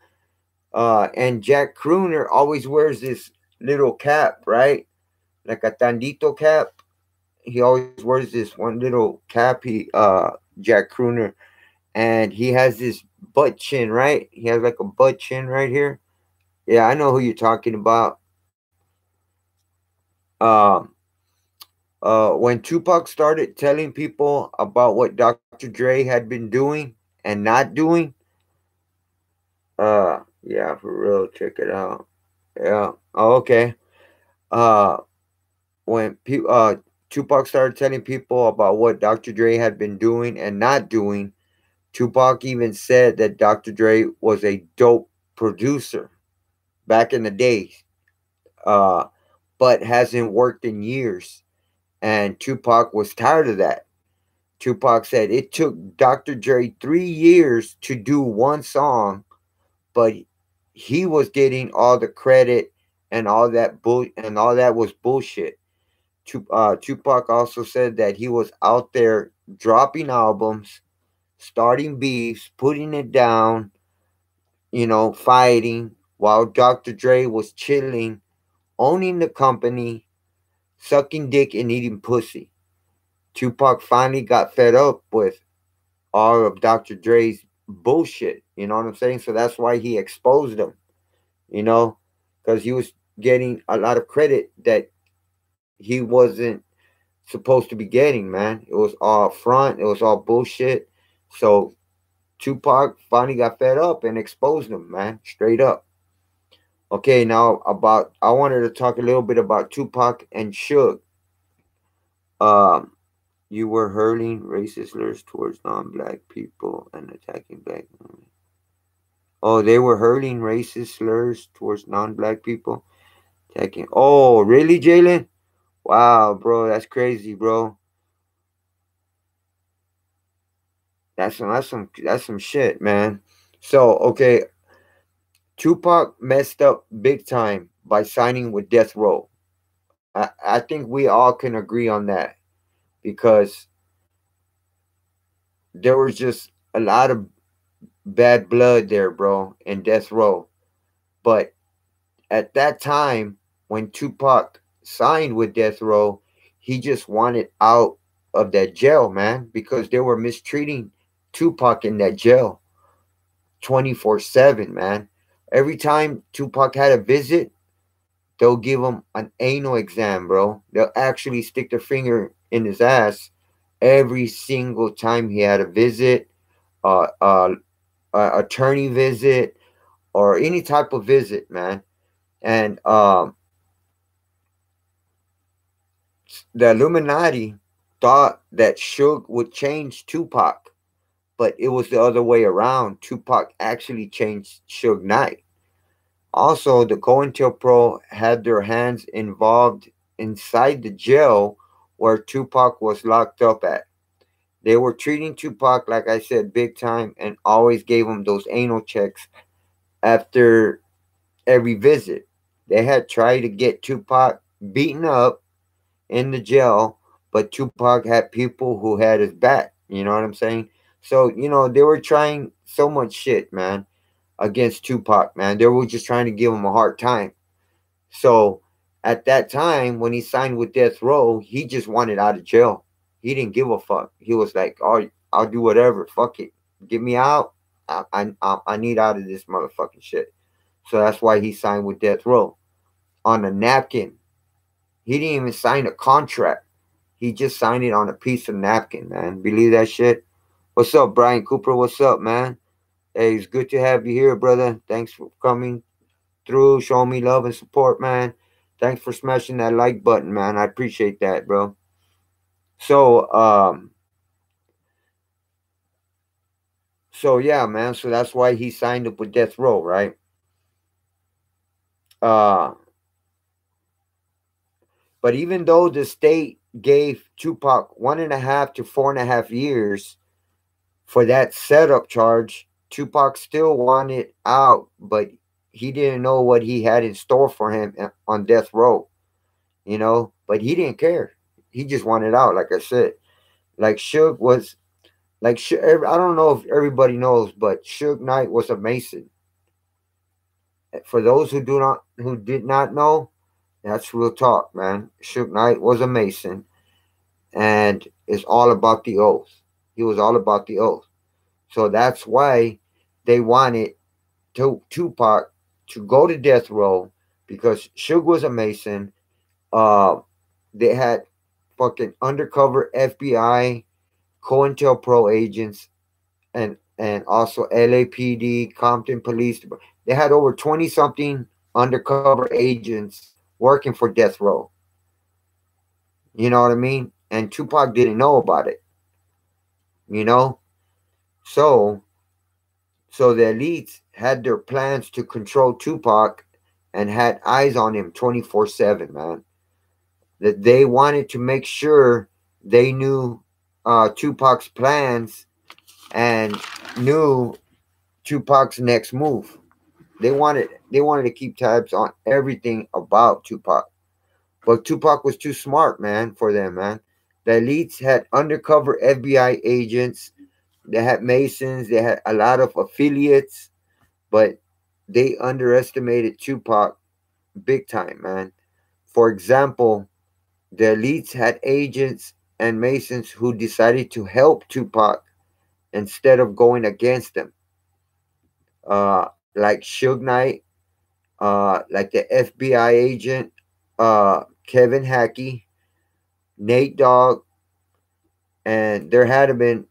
And Jack Crooner always wears this little cap, right? Like a tandito cap. He always wears this one little cap. Jack Crooner, and he has this butt chin, right? He has like a butt chin right here. Yeah, I know who you're talking about. Um, when Tupac started telling people about what Dr. Dre had been doing and not doing, yeah, for real, check it out. Yeah. Oh, okay. Uh, when Tupac started telling people about what Dr. Dre had been doing and not doing, Tupac even said that Dr. Dre was a dope producer back in the days, uh, but hasn't worked in years. And Tupac was tired of that. Tupac said it took Dr. Dre 3 years to do one song, but he was getting all the credit and all that was bullshit. Tupac also said that he was out there dropping albums, starting beefs, putting it down, fighting, while Dr. Dre was chilling, owning the company, sucking dick and eating pussy. Tupac finally got fed up with all of Dr. Dre's bullshit. You know what I'm saying? So that's why he exposed him, you know, because he was getting a lot of credit that he wasn't. supposed to be getting, man. It was all front, it was all bullshit. So Tupac finally got fed up and exposed him, man, straight up. Okay, now about I wanted to talk a little bit about Tupac and Suge. Um, you were hurling racist slurs towards non-black people and attacking black women. Oh, they were hurling racist slurs towards non-black people, attacking. Oh, really, Jalen? Wow, bro, that's crazy, bro. That's some shit, man. So okay, Tupac messed up big time by signing with Death Row. I think we all can agree on that because there was just a lot of bad blood there, bro, in Death Row. But at that time, when Tupac signed with Death Row, he just wanted out of that jail, man, because they were mistreating Tupac in that jail 24/7, man. Every time Tupac had a visit, they'll give him an anal exam, bro. They'll actually stick their finger in his ass every single time he had a visit, uh, uh, attorney visit, or any type of visit, man. And the Illuminati thought that Suge would change Tupac, but it was the other way around. Tupac actually changed Suge Knight. Also, the COINTELPRO had their hands involved inside the jail where Tupac was locked up at. They were treating Tupac, like I said, big time and always gave him those anal checks after every visit. They had tried to get Tupac beaten up in the jail, but Tupac had people who had his back. You know what I'm saying? So, they were trying so much shit, man, against Tupac, man. They were just trying to give him a hard time. So at that time, when he signed with Death Row, he just wanted out of jail. He didn't give a fuck. He was like, "Oh, I'll do whatever. Fuck it, get me out. I need out of this motherfucking shit." So that's why he signed with Death Row on a napkin. He didn't even sign a contract. He just signed it on a piece of napkin, man. Believe that shit? What's up, Brian Cooper? What's up, man? Hey, it's good to have you here, brother. Thanks for coming through, showing me love and support, man. Thanks for smashing that like button, man. I appreciate that, bro. So, so yeah, man. So that's why he signed up with Death Row, right? Uh, but even though the state gave Tupac 1.5 to 4.5 years for that setup charge, Tupac still wanted out, but he didn't know what he had in store for him on Death Row, But he didn't care. He just wanted out, like I said. Like Suge was, I don't know if everybody knows, but Suge Knight was a Mason. For those who did not know, that's real talk, man. Suge Knight was a Mason, and it's all about the oath. He was all about the oath. So that's why they wanted Tupac to go to death row because Suge was a Mason. Uh, they had fucking undercover FBI, COINTELPRO agents, and also LAPD, Compton Police. They had over 20 something undercover agents working for death row. You know what I mean? And Tupac didn't know about it. You know, so so the elites had their plans to control Tupac and had eyes on him 24/7, man. That they wanted to make sure they knew Tupac's plans and knew Tupac's next move. They wanted to keep tabs on everything about Tupac. But Tupac was too smart, man, for them, man. The elites had undercover FBI agents, they had Masons, they had a lot of affiliates, but they underestimated Tupac big time, man. For example, the elites had agents and Masons who decided to help Tupac instead of going against him. Like Suge Knight, like the FBI agent Kevin Hackey, Nate Dogg, and there had been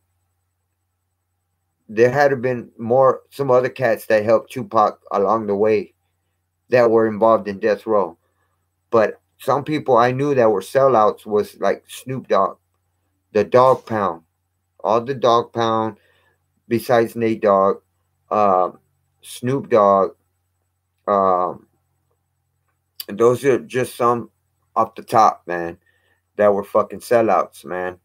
more some other cats that helped Tupac along the way that were involved in death row. But some people I knew that were sellouts was like Snoop Dogg, the Dog Pound, all the Dog Pound besides Nate Dogg, um, Snoop Dogg. Um, and those are just some off the top, man, that were fucking sellouts, man.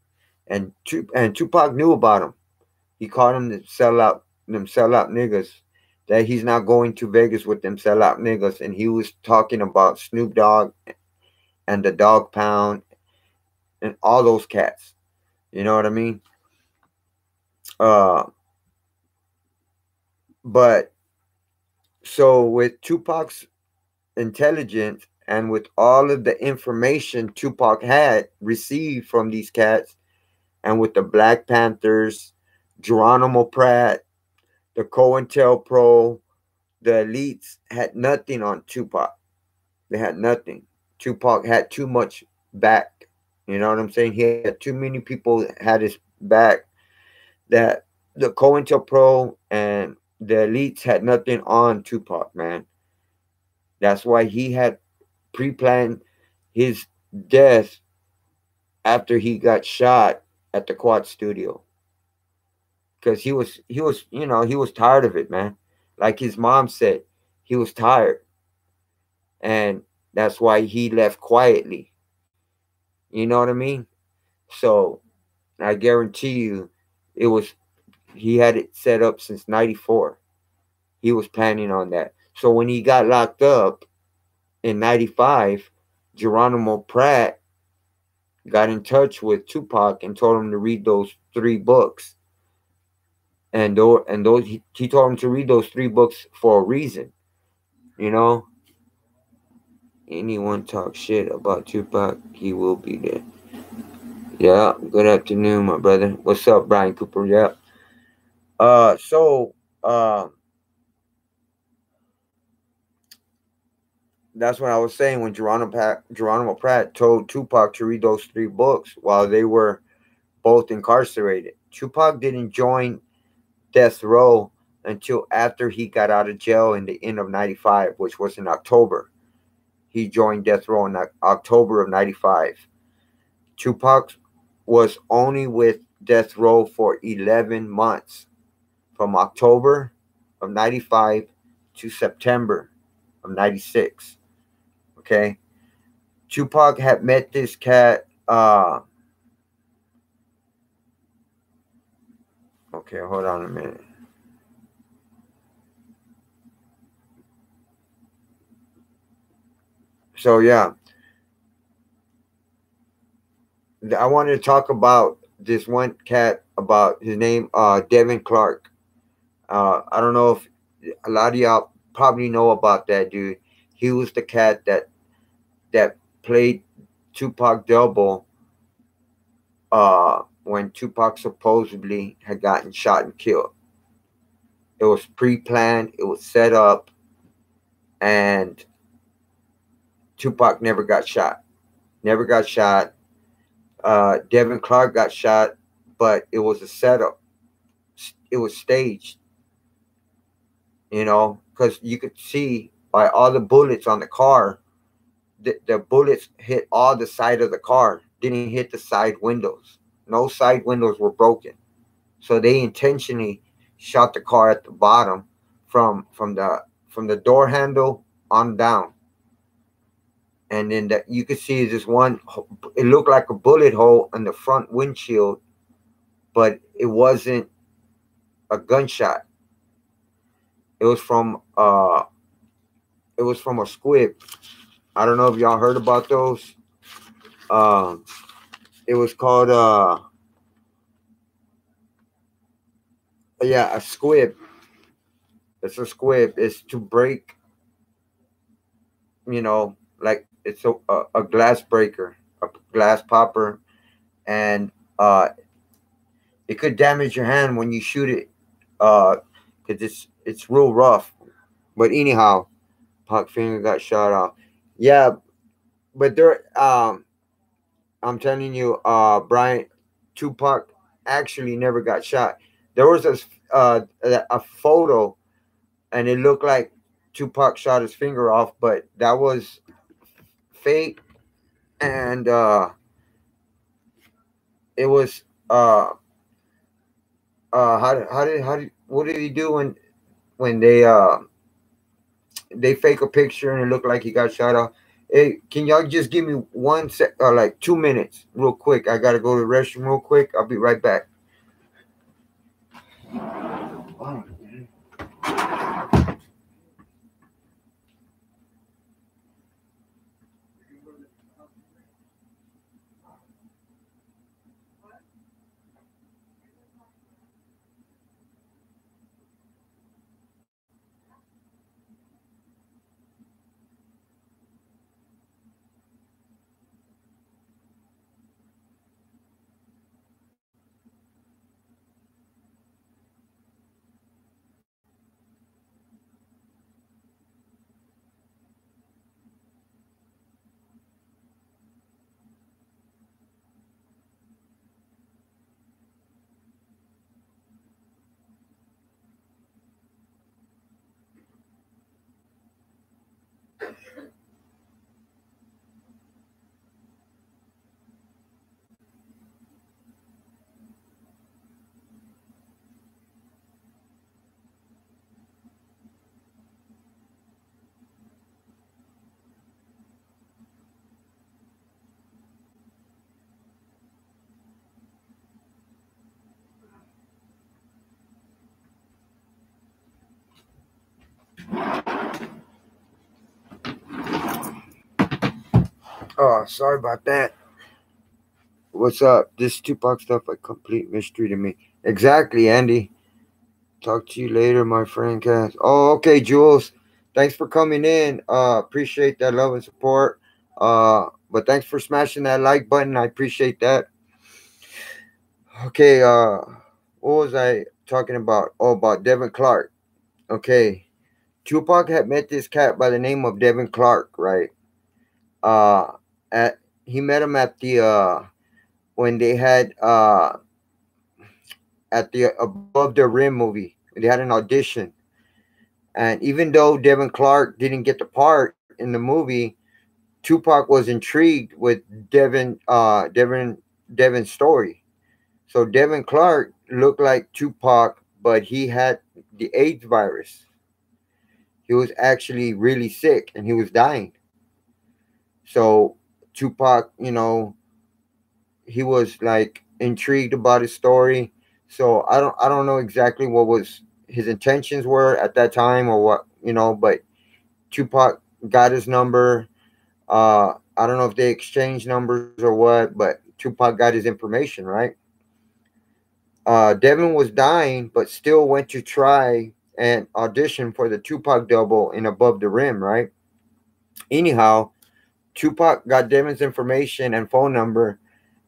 And Tupac knew about them. He called them them sellout niggas. That he's not going to Vegas with them sellout niggas, and he was talking about Snoop Dogg and the Dog Pound and all those cats. You know what I mean? Uh, but so with Tupac's intelligence and with all of the information Tupac had received from these cats, and with the Black Panthers, Geronimo Pratt, the COINTELPRO, the elites had nothing on Tupac. They had nothing. Tupac had too much back. You know what I'm saying? He had too many people had his back that the COINTELPRO and the elites had nothing on Tupac, man. That's why he had pre-planned his death after he got shot at the Quad Studio, because he was tired of it, man. Like his mom said, he was tired, and that's why he left quietly. You know what I mean? So I guarantee you, it was he had it set up since '94. He was planning on that. So when he got locked up in '95, Geronimo Pratt got in touch with Tupac and told him to read those three books. And those he told him to read those three books for a reason. You know, anyone talk shit about Tupac, he will be there. Yeah. Good afternoon, my brother. What's up, Brian Cooper? Yeah. So that's what I was saying when Geronimo Pratt told Tupac to read those three books while they were both incarcerated. Tupac didn't join death row until after he got out of jail in the end of '95, which was in October. He joined death row in October of '95. Tupac was only with death row for 11 months, from October of '95 to September of '96. Okay. Tupac had met this cat. Okay, hold on a minute. So yeah, I wanted to talk about this one cat, about his name, Devin Clark. I don't know if a lot of y'all probably know about that dude. He was the cat that played Tupac double when Tupac supposedly had gotten shot and killed. It was pre-planned, it was set up, and Tupac never got shot. Never got shot. Devin Clark got shot, but it was a setup. It was staged, because you could see by all the bullets on the car, the bullets hit all the side of the car, didn't hit the side windows. No side windows were broken. So they intentionally shot the car at the bottom, from the door handle on down. And then you could see this one. It looked like a bullet hole in the front windshield, but it wasn't a gunshot. It was from a squib. I don't know if y'all heard about those. Um, it was called yeah, a squib. It's a squib. It's to break, like it's a glass breaker, a glass popper, and it could damage your hand when you shoot it, because it's real rough. But anyhow, Pac finger got shot off. Yeah, but I'm telling you, Brian, Tupac actually never got shot. There was a photo, and it looked like Tupac shot his finger off, but that was fake, and it was what did he do when they fake a picture and it looked like he got shot off? Hey, can y'all just give me like 2 minutes, real quick? I gotta go to the restroom real quick. I'll be right back. Oh, sorry about that. What's up? This Tupac stuff a complete mystery to me. Exactly, Andy. Talk to you later, my friend Cass. Oh, okay, Jules. Thanks for coming in. Appreciate that love and support. But thanks for smashing that like button. I appreciate that. Okay, what was I talking about? Oh, about Devin Clark. Okay. Tupac had met this cat by the name of Devin Clark, right? Uh at he met him at the when they had at the Above the Rim movie. They had an audition. And even though Devin Clark didn't get the part in the movie, Tupac was intrigued with Devin's story. So Devin Clark looked like Tupac, but he had the AIDS virus. He was actually really sick and he was dying. So Tupac, he was like intrigued about his story. So I don't know exactly what was his intentions were at that time or what, but Tupac got his number. I don't know if they exchanged numbers or what, but Tupac got his information, right? Devin was dying, but still went to try and audition for the Tupac double in Above the Rim, right? Anyhow, Tupac got Devin's information and phone number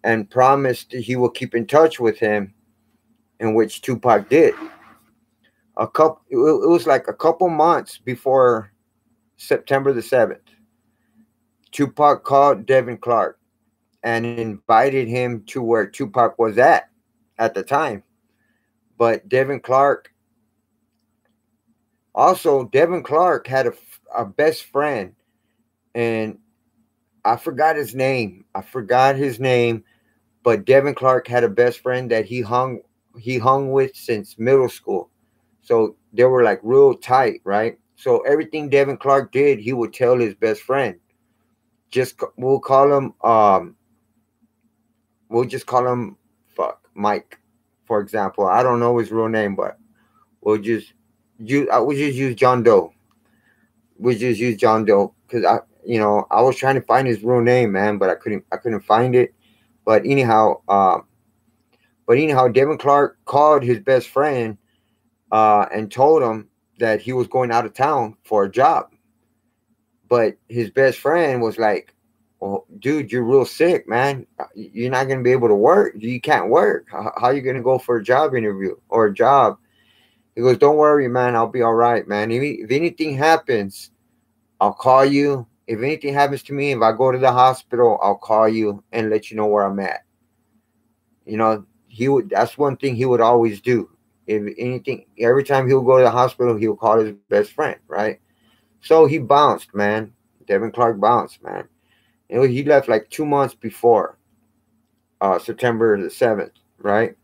and promised he will keep in touch with him, in which Tupac did. It was like a couple months before September the 7th. Tupac called Devin Clark and invited him to where Tupac was at the time. But Devin Clark had a best friend, and I forgot his name. But Devin Clark had a best friend that he hung with since middle school. So they were like real tight, right? So everything Devin Clark did, he would tell his best friend. We'll call him we'll just call him Mike, for example. I don't know his real name, but I would just use John Doe. We just use John Doe because I was trying to find his real name, man, but I couldn't find it. But anyhow, Devin Clark called his best friend and told him that he was going out of town for a job. But his best friend was like, "Well, dude, you're real sick, man. You're not gonna be able to work. You can't work. How are you gonna go for a job interview or a job?" He goes, "Don't worry, man. I'll be all right, man. If anything happens, I'll call you. if anything happens to me, if I go to the hospital, I'll call you and let you know where I'm at. You know, he would. That's one thing he would always do. If anything, every time he would go to the hospital, he would call his best friend, right? So he bounced, man. Devin Clark bounced, man. He left like 2 months before September the 7th, right?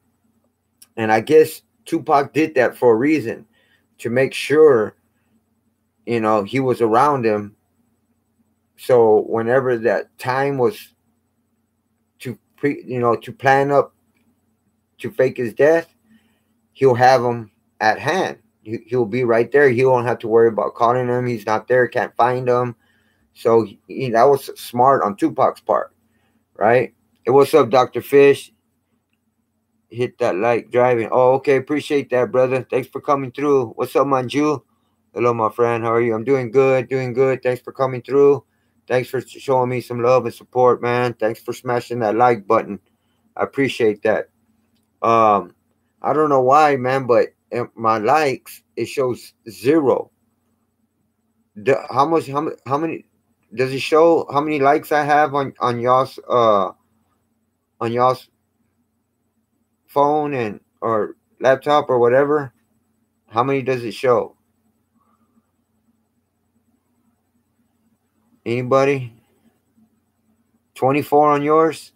And I guess Tupac did that for a reason, to make sure, he was around him. So whenever that time was to plan up to fake his death, he'll have him at hand. He'll be right there. He won't have to worry about calling him. He's not there. Can't find him. So that was smart on Tupac's part, right? Hey, what's up, Dr. Fish? Hit that like driving. Oh, okay. Appreciate that, brother. Thanks for coming through. What's up, Manju? Hello, my friend. How are you? I'm doing good. Doing good. Thanks for coming through. Thanks for showing me some love and support, man. Thanks for smashing that like button. I appreciate that. Um, I don't know why, man, but my likes, it shows zero. How many does it show how many likes I have on y'all's phone and or laptop or whatever? How many does it show? Anybody? 24 on yours?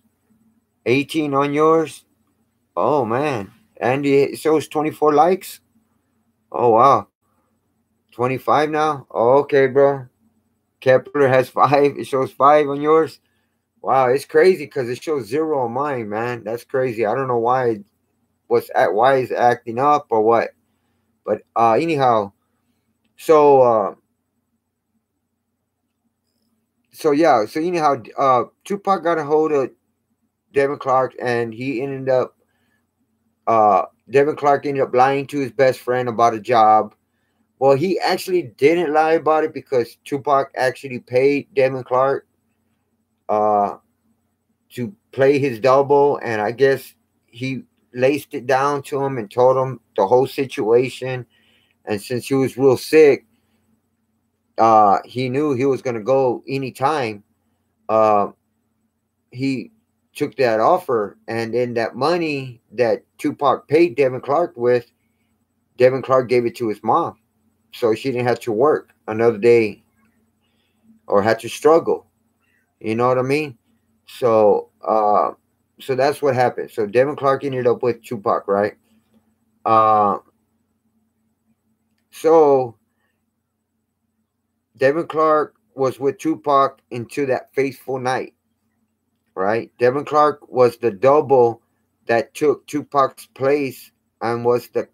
18 on yours? Oh man. Andy, it shows 24 likes? Oh wow. 25 now? Oh, okay, bro. Kepler has 5. It shows 5 on yours. Wow, it's crazy because it shows 0 on mine, man. That's crazy. I don't know why is it acting up or what. But anyhow, so yeah, so anyhow, Tupac got a hold of Devin Clark, and Devin Clark ended up lying to his best friend about a job. Well, he actually didn't lie about it because Tupac actually paid Devin Clark uh to play his double, and I guess he laced it down to him and told him the whole situation. And since he was real sick, he knew he was gonna go anytime. Uh, he took that offer, and then that money that Tupac paid Devin Clark with, Devin Clark gave it to his mom, so she didn't have to work another day or had to struggle. You know what I mean? So, so that's what happened. So Devin Clark ended up with Tupac, right? Uh, so Devin Clark was with Tupac into that fateful night, right? Devin Clark was the double that took Tupac's place and was the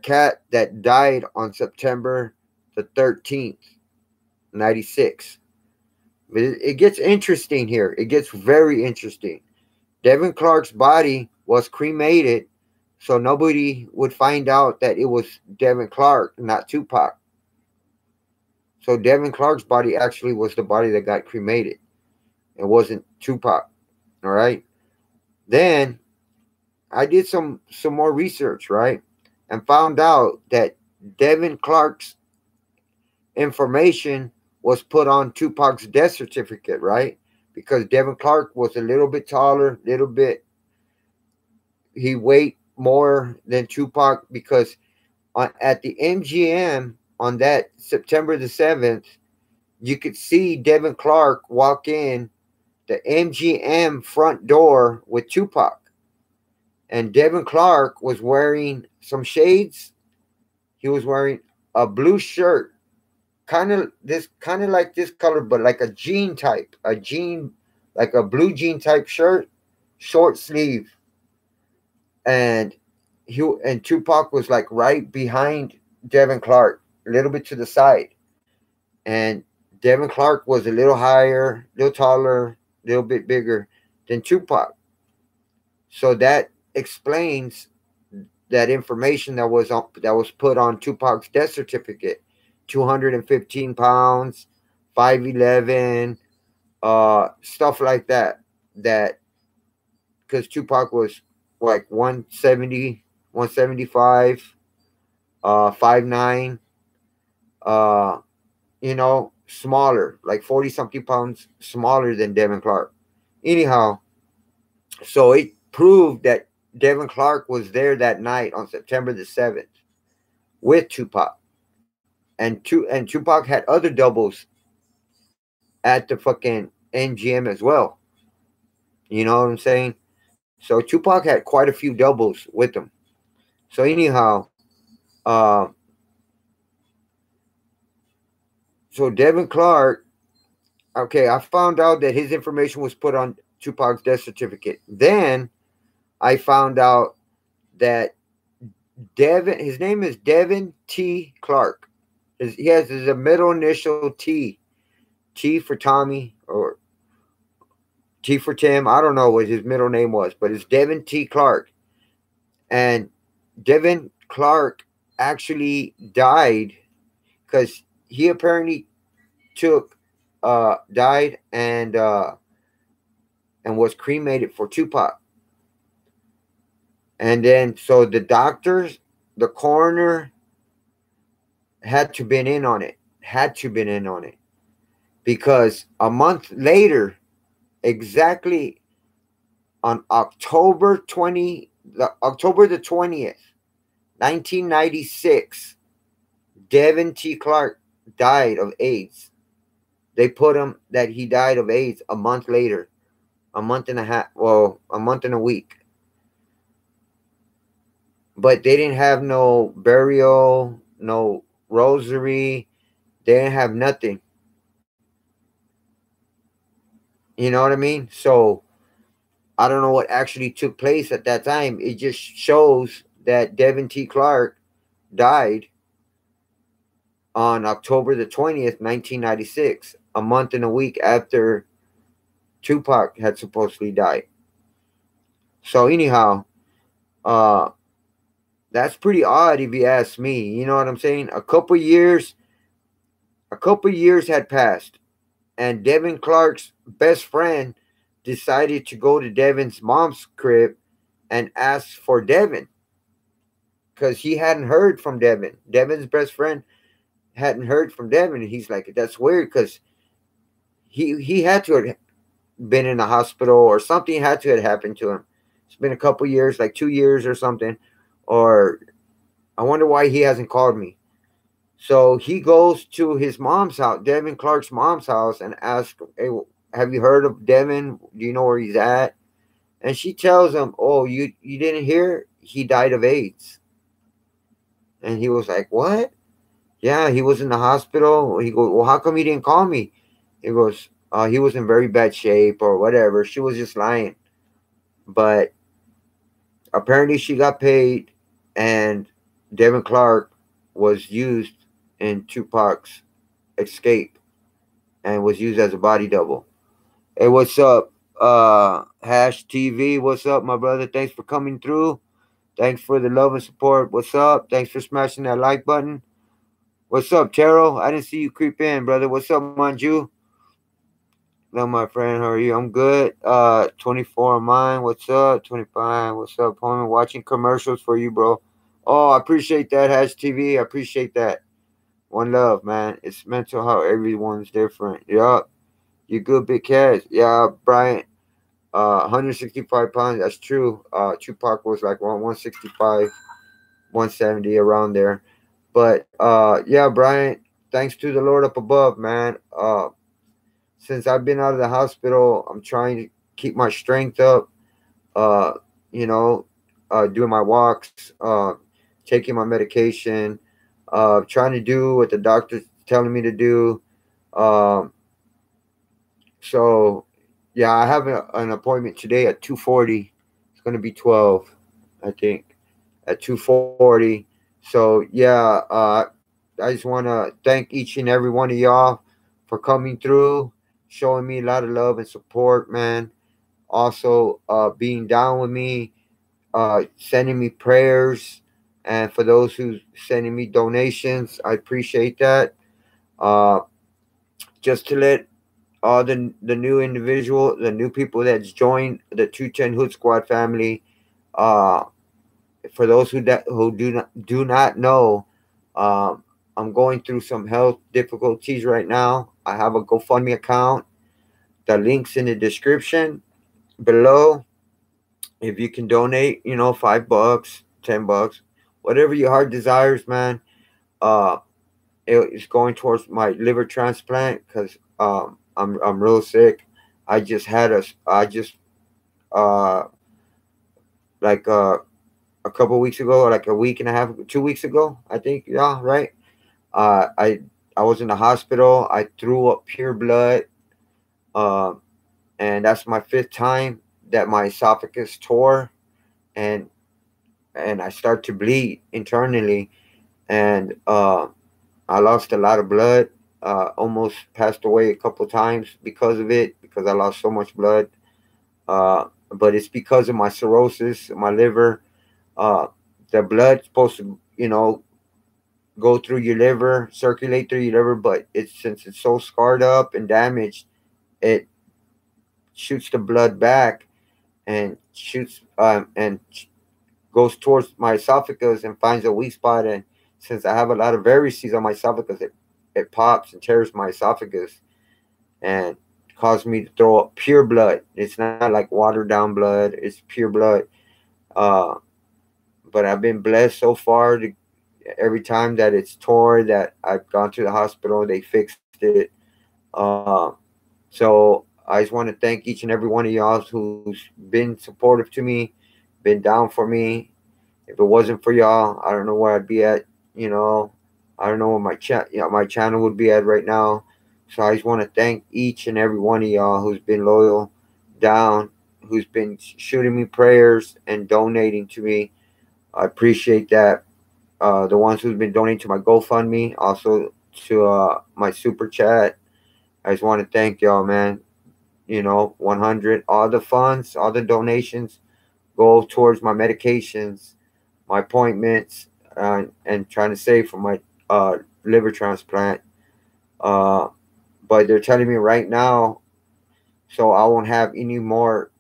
cat that died on September the 13th, 96. But it gets interesting here. It gets very interesting. Devin Clark's body was cremated, so nobody would find out that it was Devin Clark, not Tupac. So Devin Clark's body actually was the body that got cremated. It wasn't Tupac. All right. Then I did some more research, right, and found out that Devin Clark's information was put on Tupac's death certificate, right? Because Devin Clark was a little bit taller, little bit, he weighed more than Tupac because at the MGM on that September the 7th, you could see Devin Clark walk in the MGM front door with Tupac. And Devin Clark was wearing some shades. He was wearing a blue shirt, kind of like this color, but like a jean, like a blue jean type shirt, short sleeve, and Tupac was like right behind Devin Clark, a little bit to the side, and Devin Clark was a little higher, a little taller, a little bit bigger than Tupac. So that explains that information that was put on Tupac's death certificate. 215 pounds, 5'11", stuff like that. That because Tupac was like 170, 175, 5'9", uh, smaller, like 40 something pounds smaller than Devin Clark. Anyhow, so it proved that Devin Clark was there that night on September the 7th with Tupac. And Tupac had other doubles at the fucking NGM as well. You know what I'm saying? So Tupac had quite a few doubles with him. So anyhow, uh, so Devin Clark, okay, I found out that his information was put on Tupac's death certificate. Then I found out that his name is Devin T. Clark. He has his middle initial T. T for Tommy or T for Tim. I don't know what his middle name was, but it's Devin T. Clark. And Devin Clark actually died because he apparently took died and was cremated for Tupac. And then so the doctors, the coroner had to been in on it. Had to been in on it. Because a month later, exactly on October the 20th, 1996, Devin T. Clark died of AIDS. They put him that he died of AIDS a month later, a month and a half, well, a month and a week. But they didn't have no burial, no rosary. They didn't have nothing. You know what I mean? So I don't know what actually took place at that time. It just shows that Devin T. Clark died on October the 20th, 1996, a month and a week after Tupac had supposedly died. So anyhow, uh that's pretty odd if you ask me. You know what I'm saying? A couple years had passed, and Devin Clark's best friend decided to go to Devin's mom's crib and ask for Devin because he hadn't heard from Devin. Devin's best friend hadn't heard from Devin. And he's like, that's weird because he had to have been in the hospital or something had to have happened to him. It's been a couple years, like 2 years or something. Or I wonder why he hasn't called me. So he goes to his mom's house, Devin Clark's mom's house, and asks, hey, have you heard of Devin? Do you know where he's at? And she tells him, oh, you didn't hear? He died of AIDS. And he was like, what? Yeah, he was in the hospital. He goes, well, how come he didn't call me? He goes, he was in very bad shape or whatever. She was just lying. But apparently she got paid, and Devin Clark was used in Tupac's escape and was used as a body double. Hey, what's up? Hash TV, what's up, my brother? Thanks for coming through. Thanks for the love and support. What's up? Thanks for smashing that like button. What's up, Taro? I didn't see you creep in, brother. What's up, Manju? Hello, my friend. How are you? I'm good. 24 on mine. What's up? 25. What's up, homie? Watching commercials for you, bro. Oh, I appreciate that, Hash TV. I appreciate that. One love, man. It's mental how everyone's different. Yup. You good, big cat. Yeah, Brian. 165 pounds. That's true. Tupac was like 165, 170 around there. But yeah, Brian. Thanks to the Lord up above, man. Since I've been out of the hospital, I'm trying to keep my strength up. Uh, you know, doing my walks, taking my medication, trying to do what the doctor's telling me to do. Um, so yeah, I have an appointment today at 2:40. It's gonna be 12, I think, at 2:40. So yeah, I just wanna thank each and every one of y'all for coming through, showing me a lot of love and support, man. Also, being down with me, sending me prayers, and for those who sending me donations, I appreciate that. Uh, just to let all the new individual, the new people that's joined the 210 Hood Squad family. Uh, for those who do not know, um, I'm going through some health difficulties right now. I have a GoFundMe account. The link's in the description below. If you can donate, $5, $10, whatever your heart desires, man. Uh, it's going towards my liver transplant because I'm real sick. I just uh like a couple weeks ago, or like a week and a half, 2 weeks ago, I think. Yeah, right. Uh, I I was in the hospital. I threw up pure blood. Uh, and that's my fifth time that my esophagus tore, and I start to bleed internally, and I lost a lot of blood. Almost passed away a couple times because of it, because I lost so much blood. But it's because of my cirrhosis, my liver. Uh, the blood's supposed to, go through your liver, circulate through your liver, but it's since it's so scarred up and damaged, it shoots the blood back and goes towards my esophagus and finds a weak spot. And since I have a lot of varices on my esophagus, it pops and tears my esophagus and caused me to throw up pure blood. It's not like watered down blood; it's pure blood. Uh, but I've been blessed so far. Every time that it's tore, that I've gone to the hospital, they fixed it. Uh, so I just want to thank each and every one of y'all who's been supportive to me, been down for me. If it wasn't for y'all, I don't know where I'd be at. You know, I don't know where my channel would be at right now. So I just want to thank each and every one of y'all who's been loyal, down, who's been shooting me prayers and donating to me. I appreciate that. The ones who've been donating to my GoFundMe, also to my super chat. I just want to thank y'all, man. 100. All the funds, all the donations go towards my medications, my appointments, and trying to save for my liver transplant. Uh, but they're telling me right now, so I won't have any more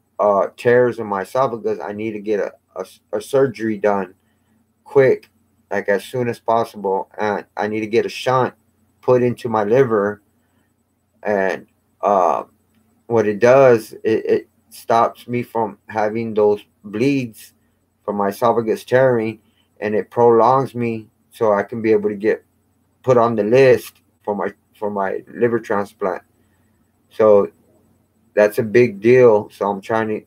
tears in my esophagus. I need to get a surgery done quick, like as soon as possible. And I need to get a shunt put into my liver. And what it does, it stops me from having those bleeds from my esophagus tearing, and it prolongs me so I can be able to get put on the list for my liver transplant. So that's a big deal. So I'm trying to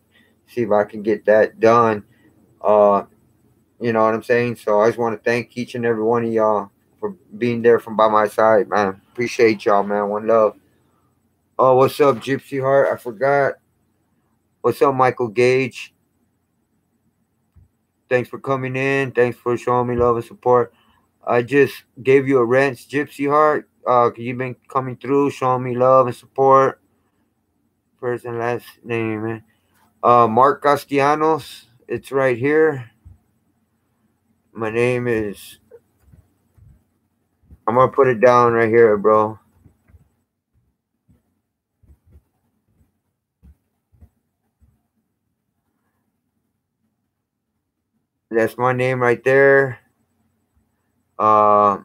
see if I can get that done. Uh, you know what I'm saying? So I just want to thank each and every one of y'all for being there from by my side, man. Appreciate y'all, man. One love. Oh, what's up, Gypsy Heart? I forgot. What's up, Michael Gage? Thanks for coming in. Thanks for showing me love and support. I just gave you a rent, Gypsy Heart. Cause you've been coming through, showing me love and support. First and last name, man. Mark Castellanos. It's right here. My name is. I'm gonna put it down right here, bro. That's my name right there. Uh,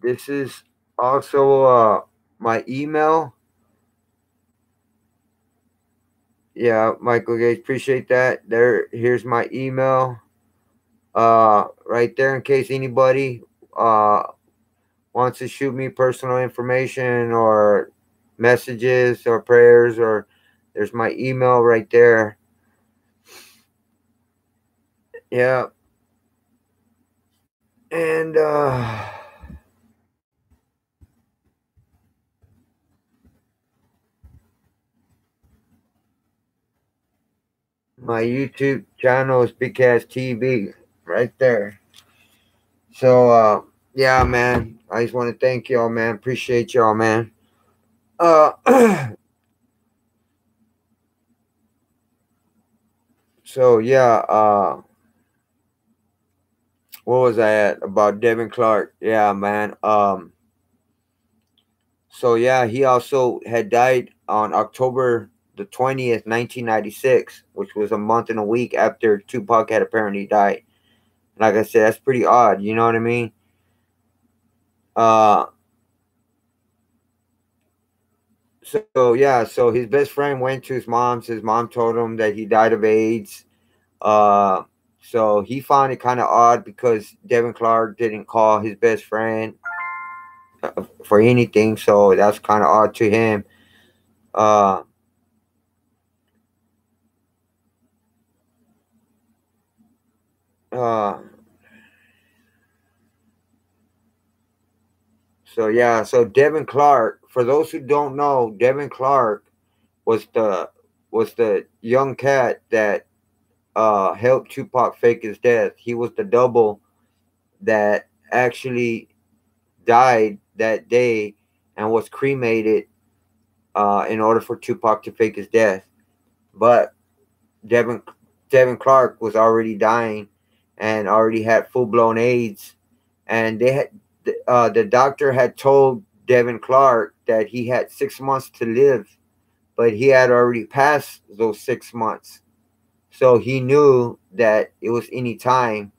this is also my email. Yeah, Michael Gage, appreciate that. Here's my email. Right there in case anybody uh wants to shoot me personal information or messages or prayers, or there's my email right there. Yeah. And my YouTube channel is Big Ass TV right there. So yeah, man. I just want to thank y'all, man. Appreciate y'all, man. So yeah, What was I at about Devin Clark? Yeah, man. So yeah, he also had died on October 20th, 1996, which was a month and a week after Tupac had apparently died. Like I said, that's pretty odd. You know what I mean? Uh, so yeah, so his best friend went to his mom's. His mom told him that he died of AIDS. Uh, so he found it kind of odd because Devin Clark didn't call his best friend for anything. So that's kind of odd to him. Uh, uh, so yeah, so Devin Clark. For those who don't know, Devin Clark was the young cat that helped Tupac fake his death. He was the double that actually died that day and was cremated in order for Tupac to fake his death. But Devin Devin Clark was already dying and already had full blown AIDS, and the doctor had told Devin Clark that he had 6 months to live, but he had already passed those 6 months, so he knew that it was any time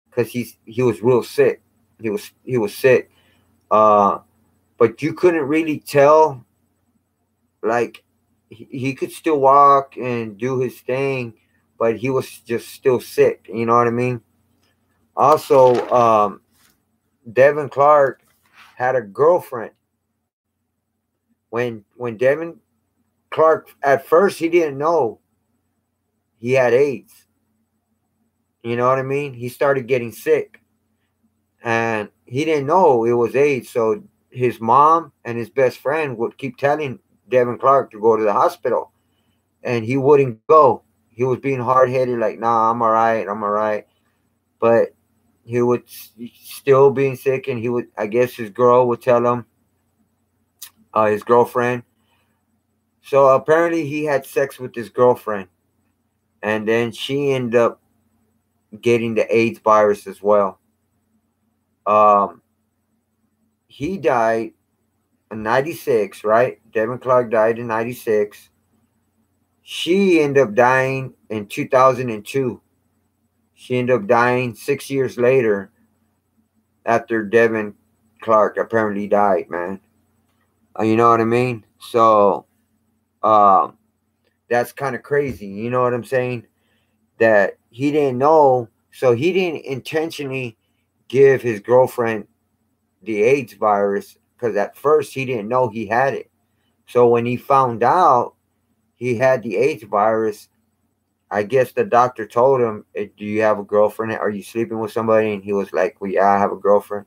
because he was real sick. He was sick, uh, but you couldn't really tell. Like he could still walk and do his thing, but he was just still sick. You know what I mean? Also, Devin Clark had a girlfriend when Devin Clark at first he didn't know he had AIDS. You know what I mean? He started getting sick and he didn't know it was AIDS. So his mom and his best friend would keep telling Devin Clark to go to the hospital, and he wouldn't go. He was being hard headed, like, "Nah, I'm all right, I'm all right." But he would still being sick, and he would. I guess his girl would tell him, his girlfriend. So apparently, he had sex with his girlfriend, and then she ended up getting the AIDS virus as well. Um, he died in '96, right? Devin Clark died in '96. She ended up dying in 2002. She ended up dying 6 years later after Devin Clark apparently died, man. You know what I mean? So um, that's kind of crazy. You know what I'm saying? That he didn't know, so he didn't intentionally give his girlfriend the AIDS virus because at first he didn't know he had it. So when he found out he had the AIDS virus, I guess the doctor told him, "Do you have a girlfriend? Are you sleeping with somebody?" And he was like, "Well, yeah, I have a girlfriend."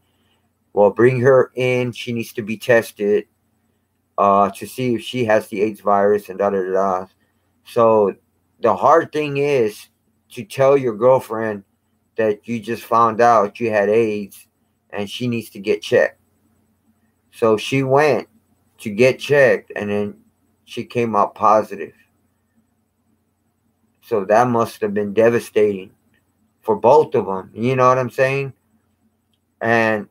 Well, bring her in. She needs to be tested to see if she has the AIDS virus and da da da. So the hard thing is to tell your girlfriend that you just found out you had AIDS and she needs to get checked. So she went to get checked and then she came out positive. So that must have been devastating for both of them. You know what I'm saying? And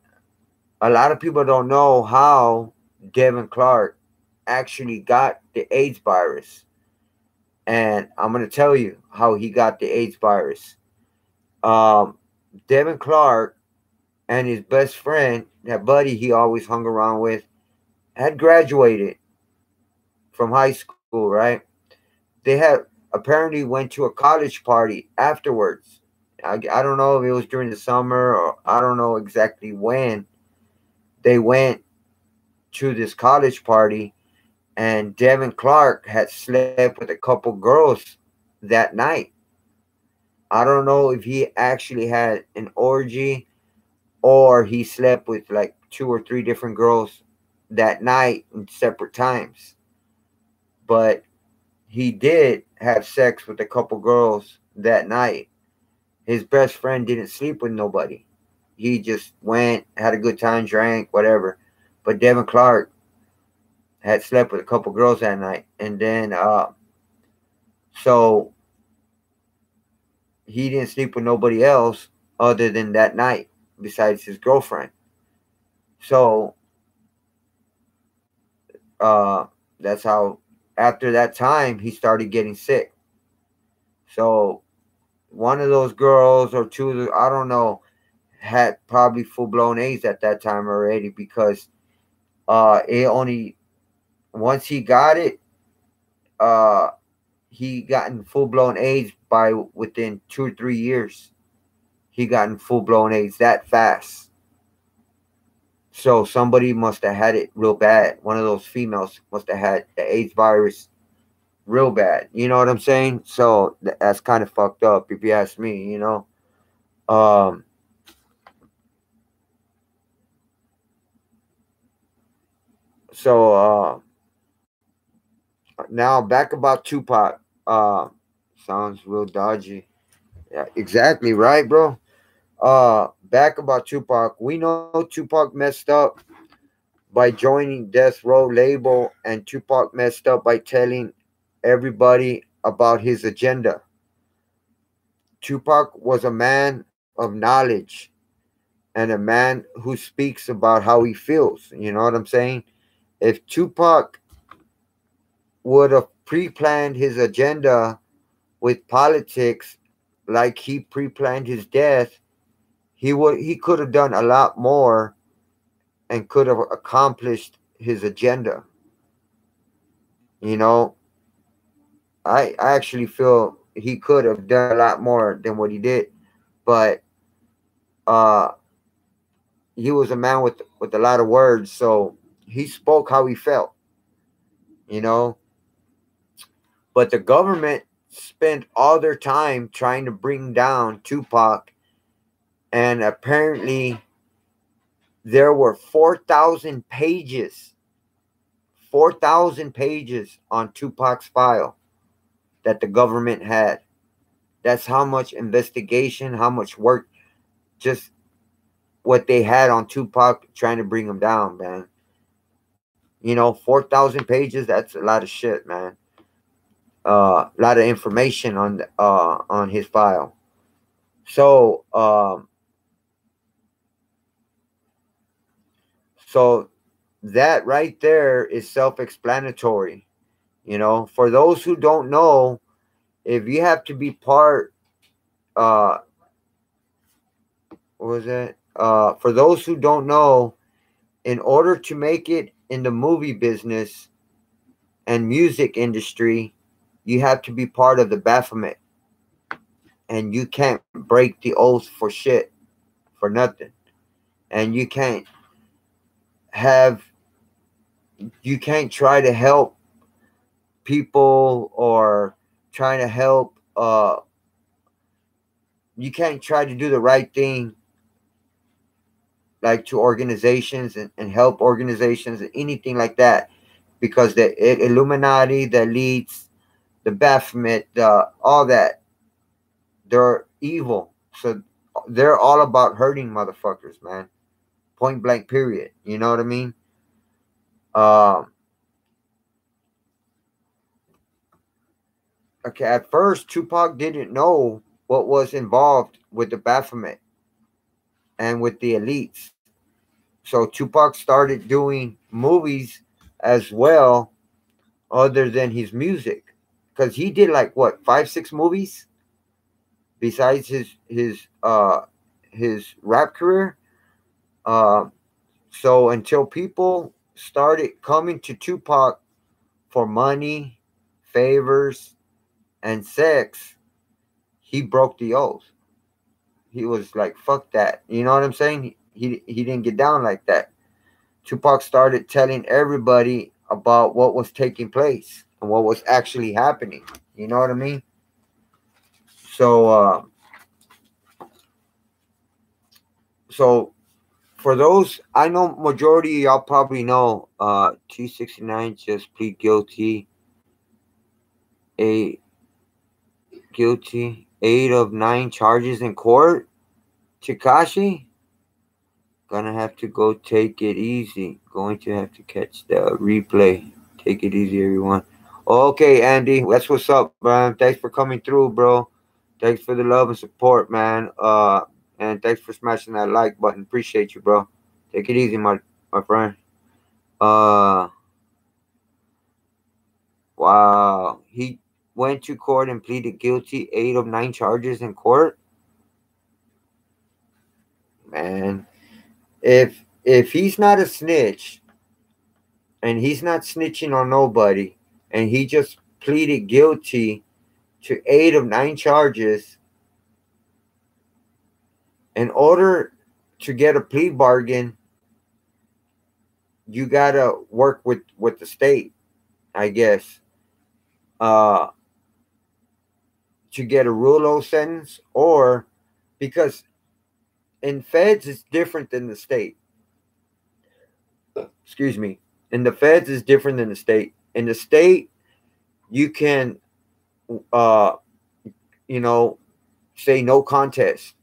a lot of people don't know how Devin Clark actually got the AIDS virus. And I'm going to tell you how he got the AIDS virus. Um, Devin Clark and his best friend, that buddy he always hung around with, had graduated from high school, right? They had apparently went to a college party afterwards. I don't know if it was during the summer or I don't know exactly when they went to this college party, and Devin Clark had slept with a couple girls that night. I don't know if he actually had an orgy or he slept with like two or three different girls that night in separate times. But he did have sex with a couple girls that night. His best friend didn't sleep with nobody. He just went, had a good time, drank, whatever. But Devin Clark had slept with a couple girls that night. And then, so he didn't sleep with nobody else. other than that night, besides his girlfriend. So uh, that's how. After that time, he started getting sick. So one of those girls or two, I don't know, had probably full blown AIDS at that time already, because it only once he got it, uh, he gotten full blown AIDS by within 2 or 3 years. He gotten full blown AIDS that fast. So somebody must have had it real bad. One of those females must have had the AIDS virus real bad. You know what I'm saying? So that's kind of fucked up, if you ask me. Um. So now back about Tupac. Uh, sounds real dodgy. Yeah, exactly right, bro. Back about Tupac. We know Tupac messed up by joining Death Row label, and Tupac messed up by telling everybody about his agenda. Tupac was a man of knowledge and a man who speaks about how he feels. You know what I'm saying? If Tupac would have pre-planned his agenda with politics like he pre-planned his death, he could have done a lot more and could have accomplished his agenda. You know, I actually feel he could have done a lot more than what he did, but uh, he was a man with a lot of words, so he spoke how he felt. You know, but the government spent all their time trying to bring down Tupac, and apparently there were 4,000 pages on Tupac's file that the government had. That's how much investigation, how much work, just what they had on Tupac trying to bring him down, man. 4,000 pages, that's a lot of shit, man. A lot of information on his file. So, so that right there is self-explanatory. For those who don't know, if you have to be part, uh, what was it? For those who don't know, in order to make it in the movie business and music industry, you have to be part of the Baphomet, and you can't break the oath for shit, for nothing, and have you can't try to help people, or trying to help. You can't try to do the right thing, like to organizations, and help organizations and anything like that, because the Illuminati, the elites, the Baphomet, all that, they're evil. So they're all about hurting motherfuckers, man. Point blank, period. You know what I mean? Um, okay, at first, Tupac didn't know what was involved with the Baphomet and with the elites. So Tupac started doing movies as well, other than his music, because he did like what, 5, 6 movies besides his rap career. Uh, so until people started coming to Tupac for money, favors, and sex, he broke the oath. He was like, "Fuck that." You know what I'm saying? He didn't get down like that. Tupac started telling everybody about what was taking place and what was actually happening. You know what I mean? So, so for those, I know majority of y'all probably know, T69 just plead a guilty, 8 of 9 charges in court. Chikashi, gonna have to go take it easy. Going to have to catch the replay. Take it easy, everyone. Okay, Andy, that's what's up, man. Thanks for coming through, bro. Thanks for the love and support, man. and thanks for smashing that like button. Appreciate you, bro. Take it easy, my friend. Uh, wow. He went to court and pleaded guilty 8 of 9 charges in court. Man, if he's not a snitch and he's not snitching on nobody, and he just pleaded guilty to 8 of 9 charges, in order to get a plea bargain, you gotta work with the state, I guess, uh, to get a real sentence, or because in feds it's different than the state. Excuse me. In the feds is different than the state. In the state, you can, uh, you know, say no contest,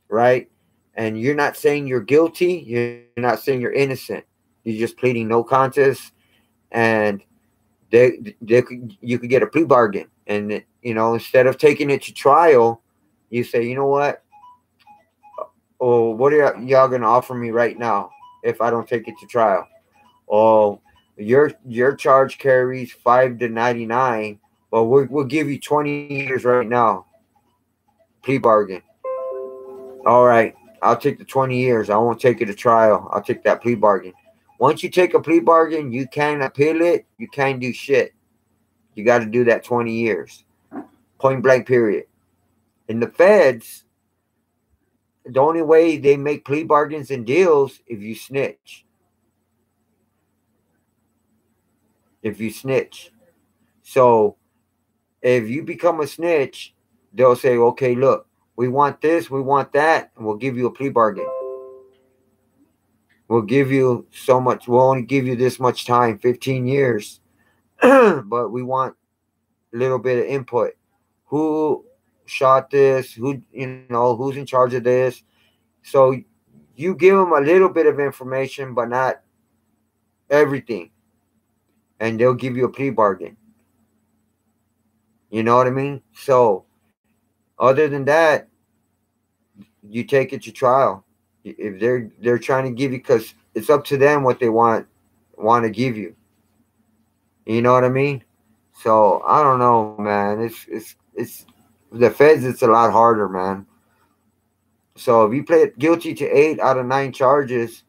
right? And you're not saying you're guilty. You're not saying you're innocent. You're just pleading no contest, and you could get a plea bargain, and instead of taking it to trial, you say, you know what? Oh, what are y'all gonna offer me right now if I don't take it to trial? Oh, your charge carries 5 to 99. Well, we'll give you 20 years right now. Plea bargain. All right, I'll take the 20 years. I won't take it to trial. I'll take that plea bargain. Once you take a plea bargain, you can't appeal it. You can't do shit. You got to do that 20 years. Point blank, period. In the feds, the only way they make plea bargains and deals if you snitch. If you snitch. So if you become a snitch, they'll say, okay, look, we want this, we want that, and we'll give you a plea bargain. We'll give you so much. We'll only give you this much time, 15 years. But we want a little bit of input. Who shot this? Who's in charge of this? So you give them a little bit of information, but not everything. And they'll give you a plea bargain. You know what I mean? So other than that, you take it to trial. If they're trying to give you, because it's up to them what they want to give you. You know what I mean? So I don't know, man. It's the feds. It's a lot harder, man. So if you plead guilty to 8 out of 9 charges,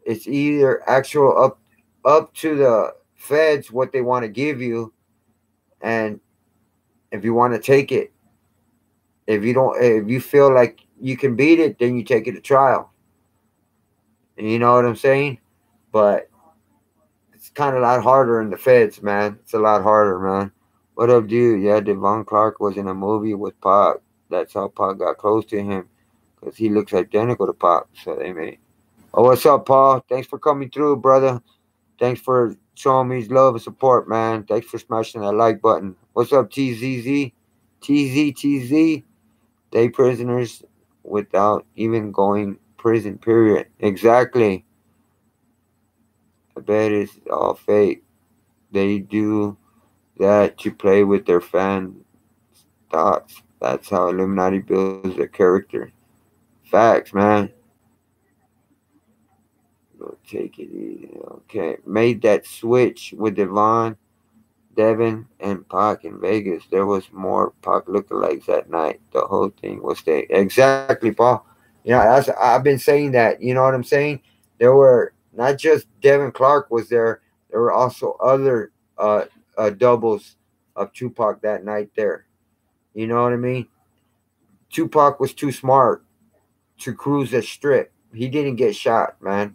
it's either actual up to the feds what they want to give you, and if you want to take it. If you feel like you can beat it, then you take it to trial. You know what I'm saying? But it's kind of a lot harder in the feds, man. It's a lot harder, man. What up, dude? Yeah, Devin Clark was in a movie with Pac. That's how Pac got close to him, because he looks identical to Pac. So they made. Oh, what's up, Paul? Thanks for coming through, brother. Thanks for showing me love and support, man. Thanks for smashing that like button. What's up, TZZ? TZTZ? They prisoners without even going prison, period. Exactly. I bet it's all fake. They do that to play with their fan thoughts. That's how Illuminati builds their character. Facts, man. Go take it easy. Okay. Made that switch with Devin, and Pac in Vegas. There was more Pac lookalikes that night. The whole thing was stay. Exactly, Paul. I've been saying that. You know what I'm saying? There were not just Devin Clark was there. There were also other doubles of Tupac that night there. You know what I mean? Tupac was too smart to cruise the strip. He didn't get shot, man.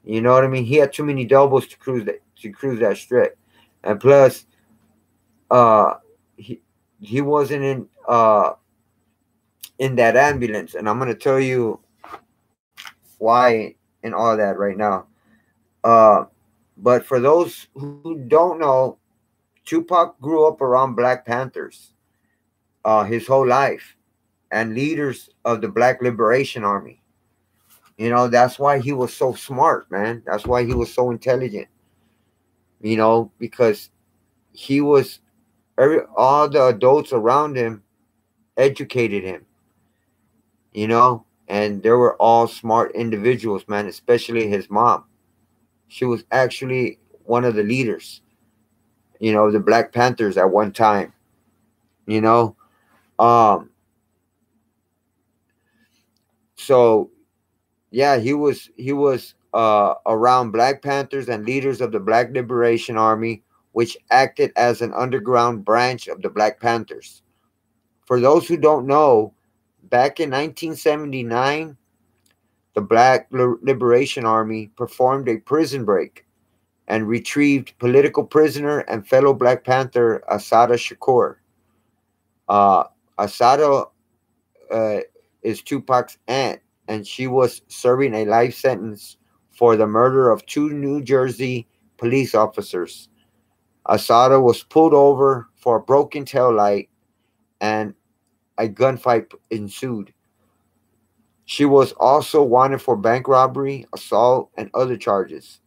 You know what I mean? He had too many doubles to cruise that strip, and plus, uh, he he wasn't in that ambulance, and I'm gonna tell you why and all that right now. Uh, but for those who don't know, Tupac grew up around Black Panthers his whole life, and leaders of the Black Liberation Army. That's why he was so smart, man. That's why he was so intelligent. Because he was all the adults around him educated him. you know, and they were all smart individuals, man, especially his mom. She was actually one of the leaders, the Black Panthers at one time, you know. Um, so yeah, he was around Black Panthers and leaders of the Black Liberation Army, which acted as an underground branch of the Black Panthers. For those who don't know, back in 1979, the Black Liberation Army performed a prison break and retrieved political prisoner and fellow Black Panther Asada Shakur. Uh, Asada uh, is Tupac's aunt, and she was serving a life sentence for the murder of two New Jersey police officers. Asada was pulled over for a broken tail light, and a gunfight ensued. She was also wanted for bank robbery, assault, and other charges.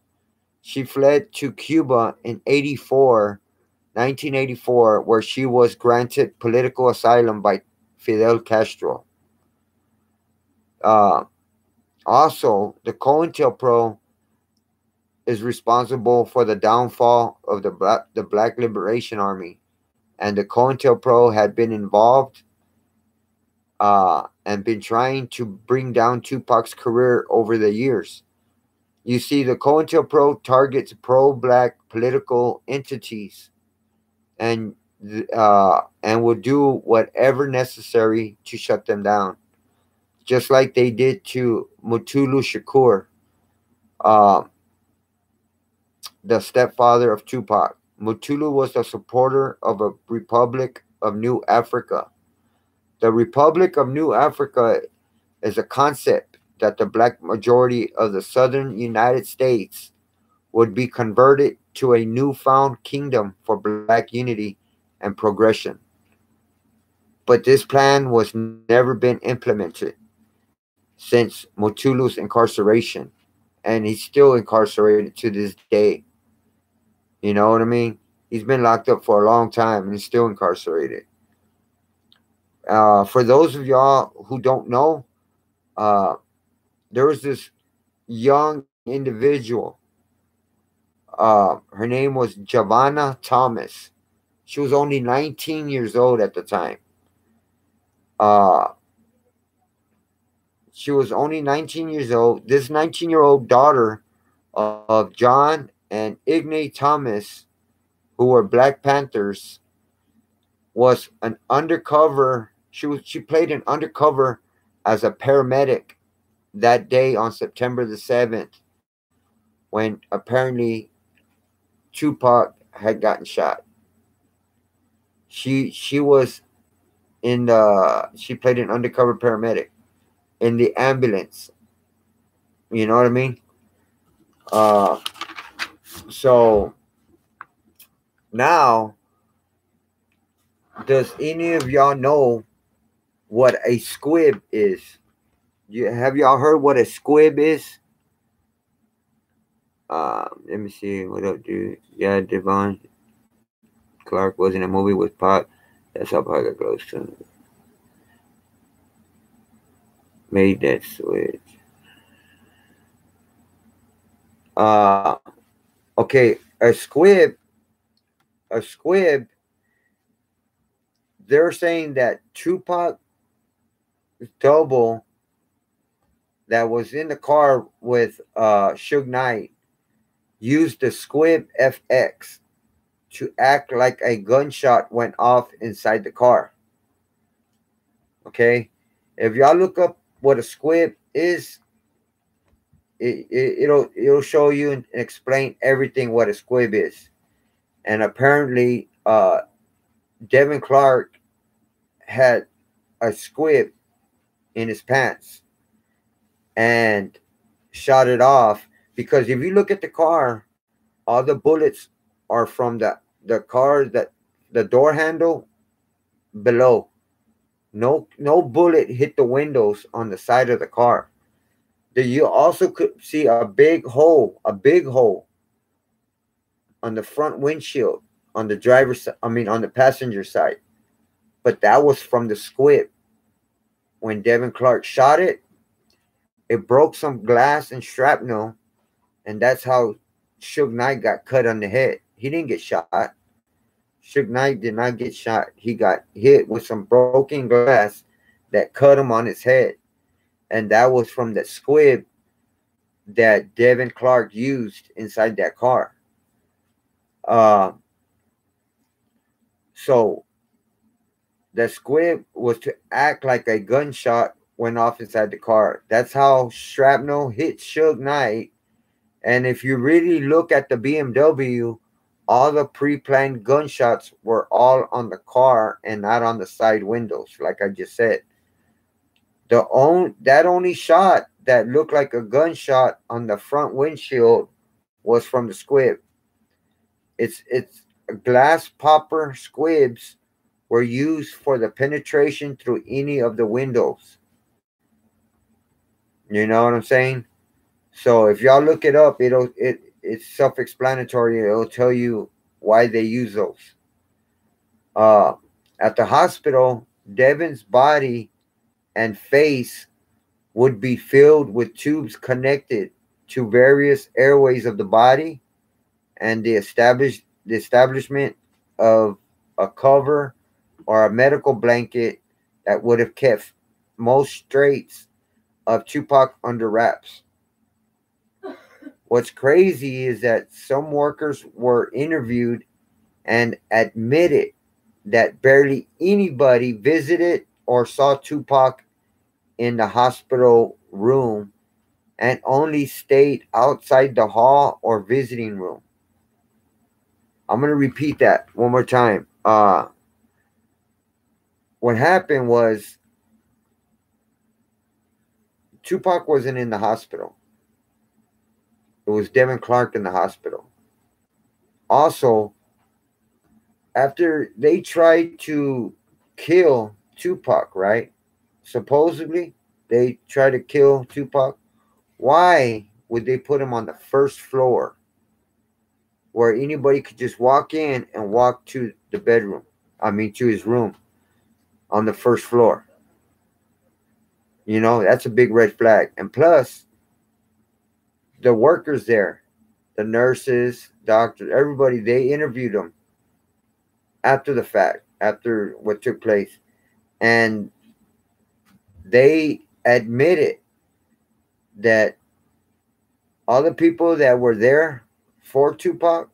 She fled to Cuba in 1984, where she was granted political asylum by Fidel Castro. Uh, Also, the COINTELPRO is responsible for the downfall of the Black Liberation Army, and the COINTELPRO had been involved and been trying to bring down Tupac's career over the years. You see, the COINTELPRO targets pro-black political entities and and will do whatever necessary to shut them down, just like they did to Mutulu Shakur, uh, the stepfather of Tupac. Mutulu was a supporter of a Republic of New Africa. The Republic of New Africa is a concept that the black majority of the southern United States would be converted to a newfound kingdom for black unity and progression. But this plan was never been implemented since Mutulu's incarceration, and he's still incarcerated to this day. You know what I mean? He's been locked up for a long time and he's still incarcerated. For those of y'all who don't know, uh, there was this young individual. Her name was Giovanna Thomas. She was only 19 years old at the time. Uh, she was only 19 years old. This 19-year-old daughter of John and Ignay Thomas, who were Black Panthers, was an undercover. She played an undercover as a paramedic that day on September the 7th, when apparently Tupac had gotten shot. She was she played an undercover paramedic in the ambulance. You know what I mean? Uh, so now, does any of y'all know what a squib is? Have y'all heard what a squib is? Let me see. What up, dude? Yeah, Devin Clark was in a movie with Pac. That's how Pac got close to him. Made that switch. Uh, okay, a squib. They're saying that Tupac double that was in the car with Suge Knight used the Squib FX to act like a gunshot went off inside the car. Okay, if y'all look up what a squib is, it'll show you and explain everything what a squib is. And apparently, Devin Clark had a squib in his pants and shot it off, because if you look at the car, all the bullets are from the car, that the door handle below. No bullet hit the windows on the side of the car. You also could see a big hole on the front windshield on the driver's, I mean on the passenger side. But that was from the squib. when Devin Clark shot it, it broke some glass and shrapnel, and that's how Suge Knight got cut on the head. He didn't get shot. Suge Knight did not get shot. He got hit with some broken glass that cut him on his head, and that was from the squib that Devin Clark used inside that car. Uh, so the squib was to act like a gunshot went off inside the car. That's how shrapnel hit Suge Knight. And if you really look at the BMW, all the pre-planned gunshots were all on the car and not on the side windows, like I just said. That only shot that looked like a gunshot on the front windshield was from the squib. It's glass popper squibs were used for the penetration through any of the windows. You know what I'm saying? So if y'all look it up, it's self-explanatory. It'll tell you why they use those. At the hospital, Devin's body and face would be filled with tubes connected to various airways of the body, and the establishment of a cover or a medical blanket that would have kept most traits of Tupac under wraps. What's crazy is that some workers were interviewed and admitted that barely anybody visited or saw Tupac in the hospital room and only stayed outside the hall or visiting room. I'm going to repeat that one more time. What happened was Tupac wasn't in the hospital. It was Devin Clark in the hospital. Also, after they tried to kill Tupac, right? Supposedly, they tried to kill Tupac. Why would they put him on the first floor where anybody could just walk in and walk to the bedroom? I mean, to his room on the first floor. You know, that's a big red flag. And plus, the workers there, the nurses, doctors, everybody, they interviewed him after the fact, after what took place. And they admitted that all the people that were there for Tupac,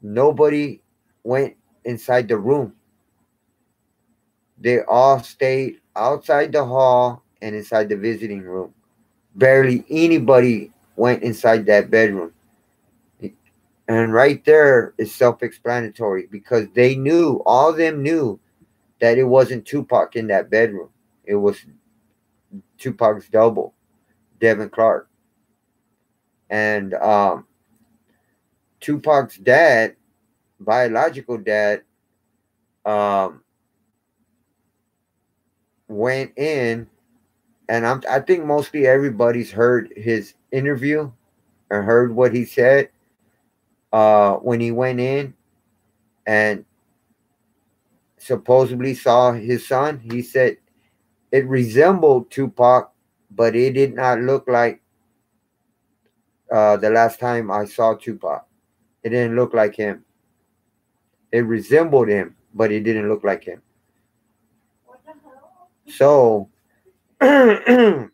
nobody went inside the room. They all stayed outside the hall and inside the visiting room. Barely anybody went inside that bedroom. And right there is self-explanatory, because they knew, all of them knew, that it wasn't Tupac in that bedroom. It was Tupac's double, Devin Clark. And Tupac's dad, biological dad, went in, and I think mostly everybody's heard his interview and heard what he said when he went in and supposedly saw his son. He said it resembled Tupac, but it did not look like the last time I saw Tupac. It didn't look like him. It resembled him, but it didn't look like him. So that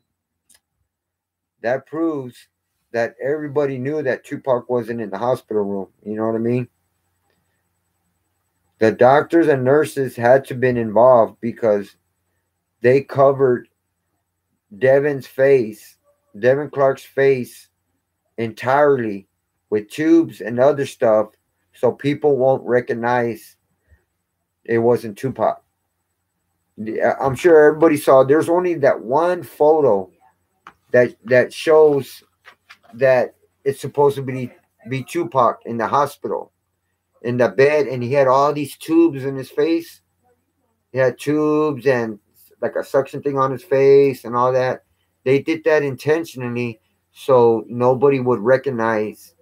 proves that everybody knew that Tupac wasn't in the hospital room. You know what I mean? The doctors and nurses had to been involved because they covered Devin Clark's face entirely with tubes and other stuff, so people won't recognize it wasn't Tupac. I'm sure everybody saw. There's only that one photo that shows that it's supposed to be Tupac in the hospital, in the bed, and he had all these tubes in his face. He had tubes and like a suction thing on his face and all that. They did that intentionally so nobody would recognize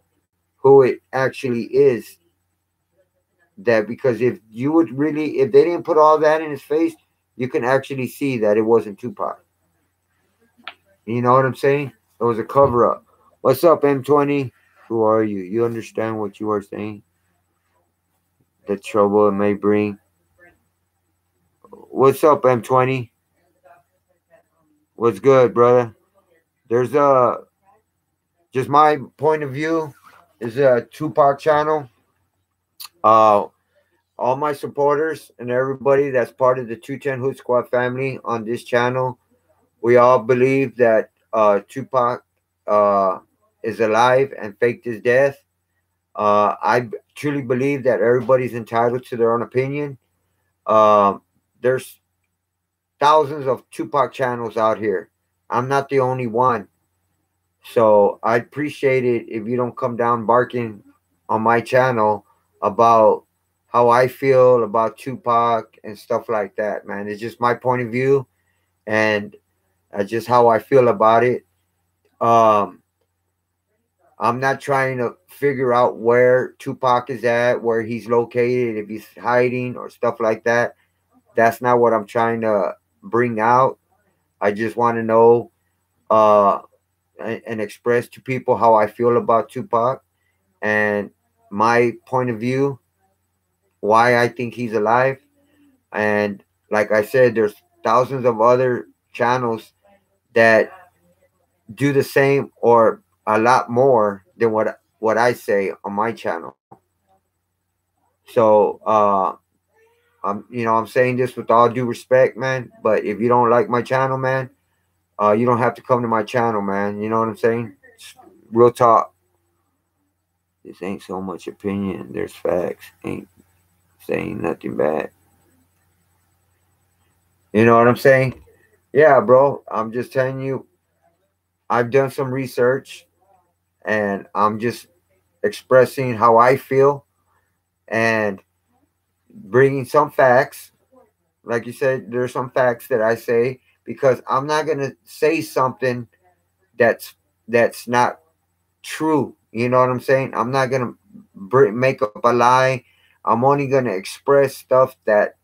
who it actually is. That because if they didn't put all that in his face, you can actually see that it wasn't Tupac. You know what I'm saying? It was a cover up. What's up, M20? Who are you? You understand what you are saying? The trouble it may bring. What's up, M20? What's good, brother? There's just my point of view is a Tupac channel. Uh, all my supporters and everybody that's part of the 210 Hood Squad family on this channel, we all believe that Tupac uh, is alive and faked his death. I truly believe that everybody's entitled to their own opinion. There's thousands of Tupac channels out here. I'm not the only one. So I'd appreciate it if you don't come down barking on my channel about how I feel about Tupac and stuff like that, man. It's just my point of view and just how I feel about it. Um, I'm not trying to figure out where Tupac is at, where he's located, if he's hiding or stuff like that. That's not what I'm trying to bring out. I just want to know uh, and express to people how I feel about Tupac and my point of view, why I think he's alive. And like I said, there's thousands of other channels that do the same or a lot more than what I say on my channel. So I'm saying this with all due respect, man. But if you don't like my channel, man, you don't have to come to my channel, man. You know what I'm saying? Real talk. This ain't so much opinion. There's facts. Ain't saying nothing bad. You know what I'm saying? Yeah, bro. I'm just telling you, I've done some research and I'm just expressing how I feel and bringing some facts. Like you said, there's some facts that I say because I'm not going to say something that's that's not true. You know what I'm saying? I'm not going to make up a lie. I'm only going to express stuff that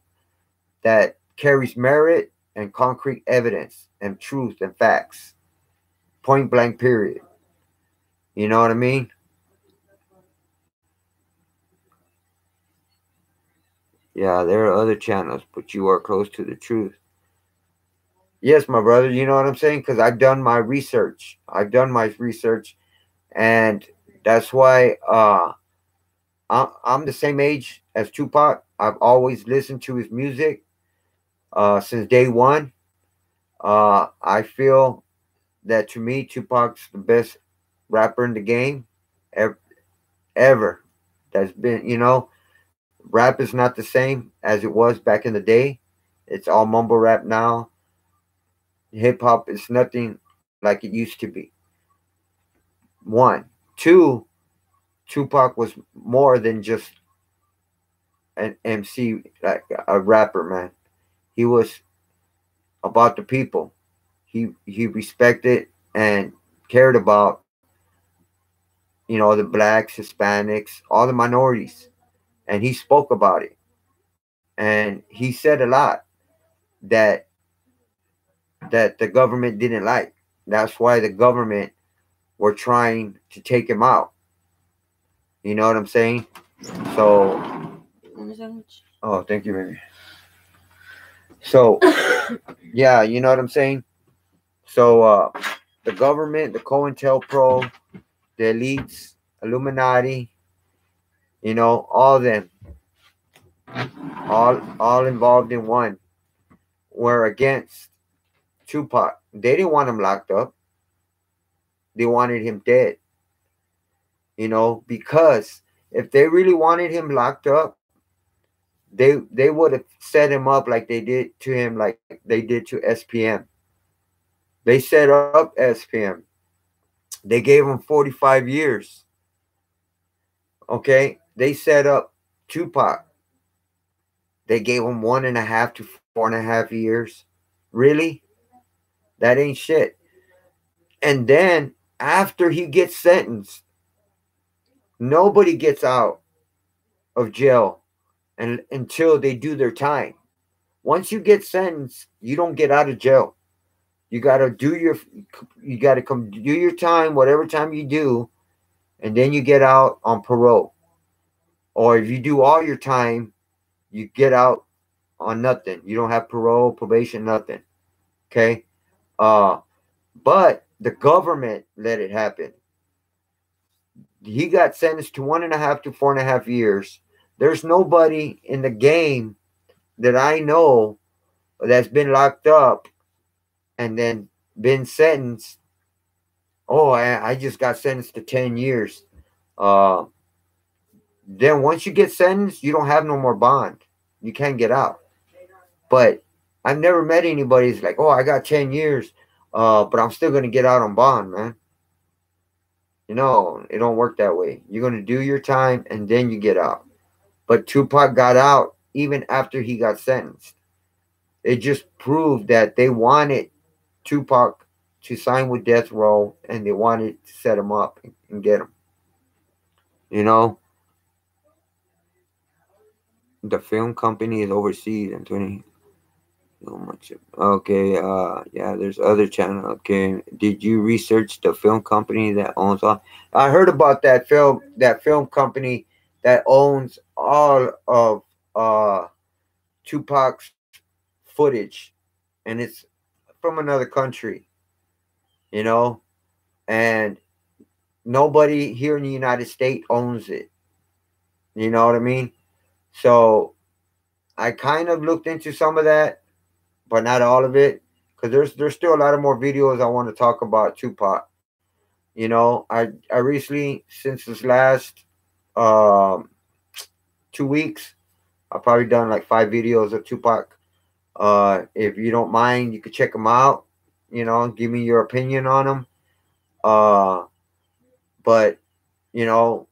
carries merit and concrete evidence and truth and facts. Point blank, period. You know what I mean? Yeah, there are other channels, but you are close to the truth. Yes, my brother, you know what I'm saying? Because I've done my research. And that's why I'm the same age as Tupac. I've always listened to his music since day one. I feel that to me, Tupac's the best rapper in the game ever. ever. That's been, rap is not the same as it was back in the day. It's all mumble rap now. Hip hop is nothing like it used to be. One. Two, Tupac was more than just an MC, like a rapper, man. He was about the people. He respected and cared about, the blacks, Hispanics, all the minorities. And he spoke about it. And he said a lot that that the government didn't like. That's why the government were trying to take him out. You know what I'm saying? So, oh, thank you, baby. So, yeah, you know what I'm saying? So, the government, the COINTELPRO, the elites, Illuminati, all of them, all involved in one, were against Tupac. They didn't want him locked up. They wanted him dead. Because if they really wanted him locked up, they would have set him up like they did to him, like they did to SPM. They set up SPM. They gave him 45 years. Okay, they set up Tupac. They gave him 1.5 to 4.5 years. Really? That ain't shit. And then after he gets sentenced, nobody gets out of jail and until they do their time. Once you get sentenced, you don't get out of jail. You gotta do your, you gotta come do your time, whatever time you do, and then you get out on parole. Or if you do all your time, you get out on nothing. You don't have parole, probation, nothing. Okay. Uh, but the government let it happen. He got sentenced to 1.5 to 4.5 years. There's nobody in the game that I know that's been locked up and then been sentenced. Oh, I just got sentenced to 10 years. Uh, then once you get sentenced, you don't have no more bond. You can't get out. But I've never met anybody who's like, oh, I got 10 years, but I'm still going to get out on bond, man. You know, it don't work that way. You're going to do your time and then you get out. But Tupac got out even after he got sentenced. It just proved that they wanted Tupac to sign with Death Row and they wanted to set him up and get him. You know, the film company is overseas and 20. So much. Okay, yeah, there's other channel. Okay, did you research the film company that owns all? I heard about that film company that owns all of Tupac's footage, and it's from another country, you know, and nobody here in the United States owns it. You know what I mean? So I kind of looked into some of that, but not all of it, because there's still a lot of more videos I want to talk about Tupac. You know, I recently, since this last um 2 weeks, I've probably done like 5 videos of Tupac. If you don't mind, you could check them out. You know, give me your opinion on them. Uh, but you know,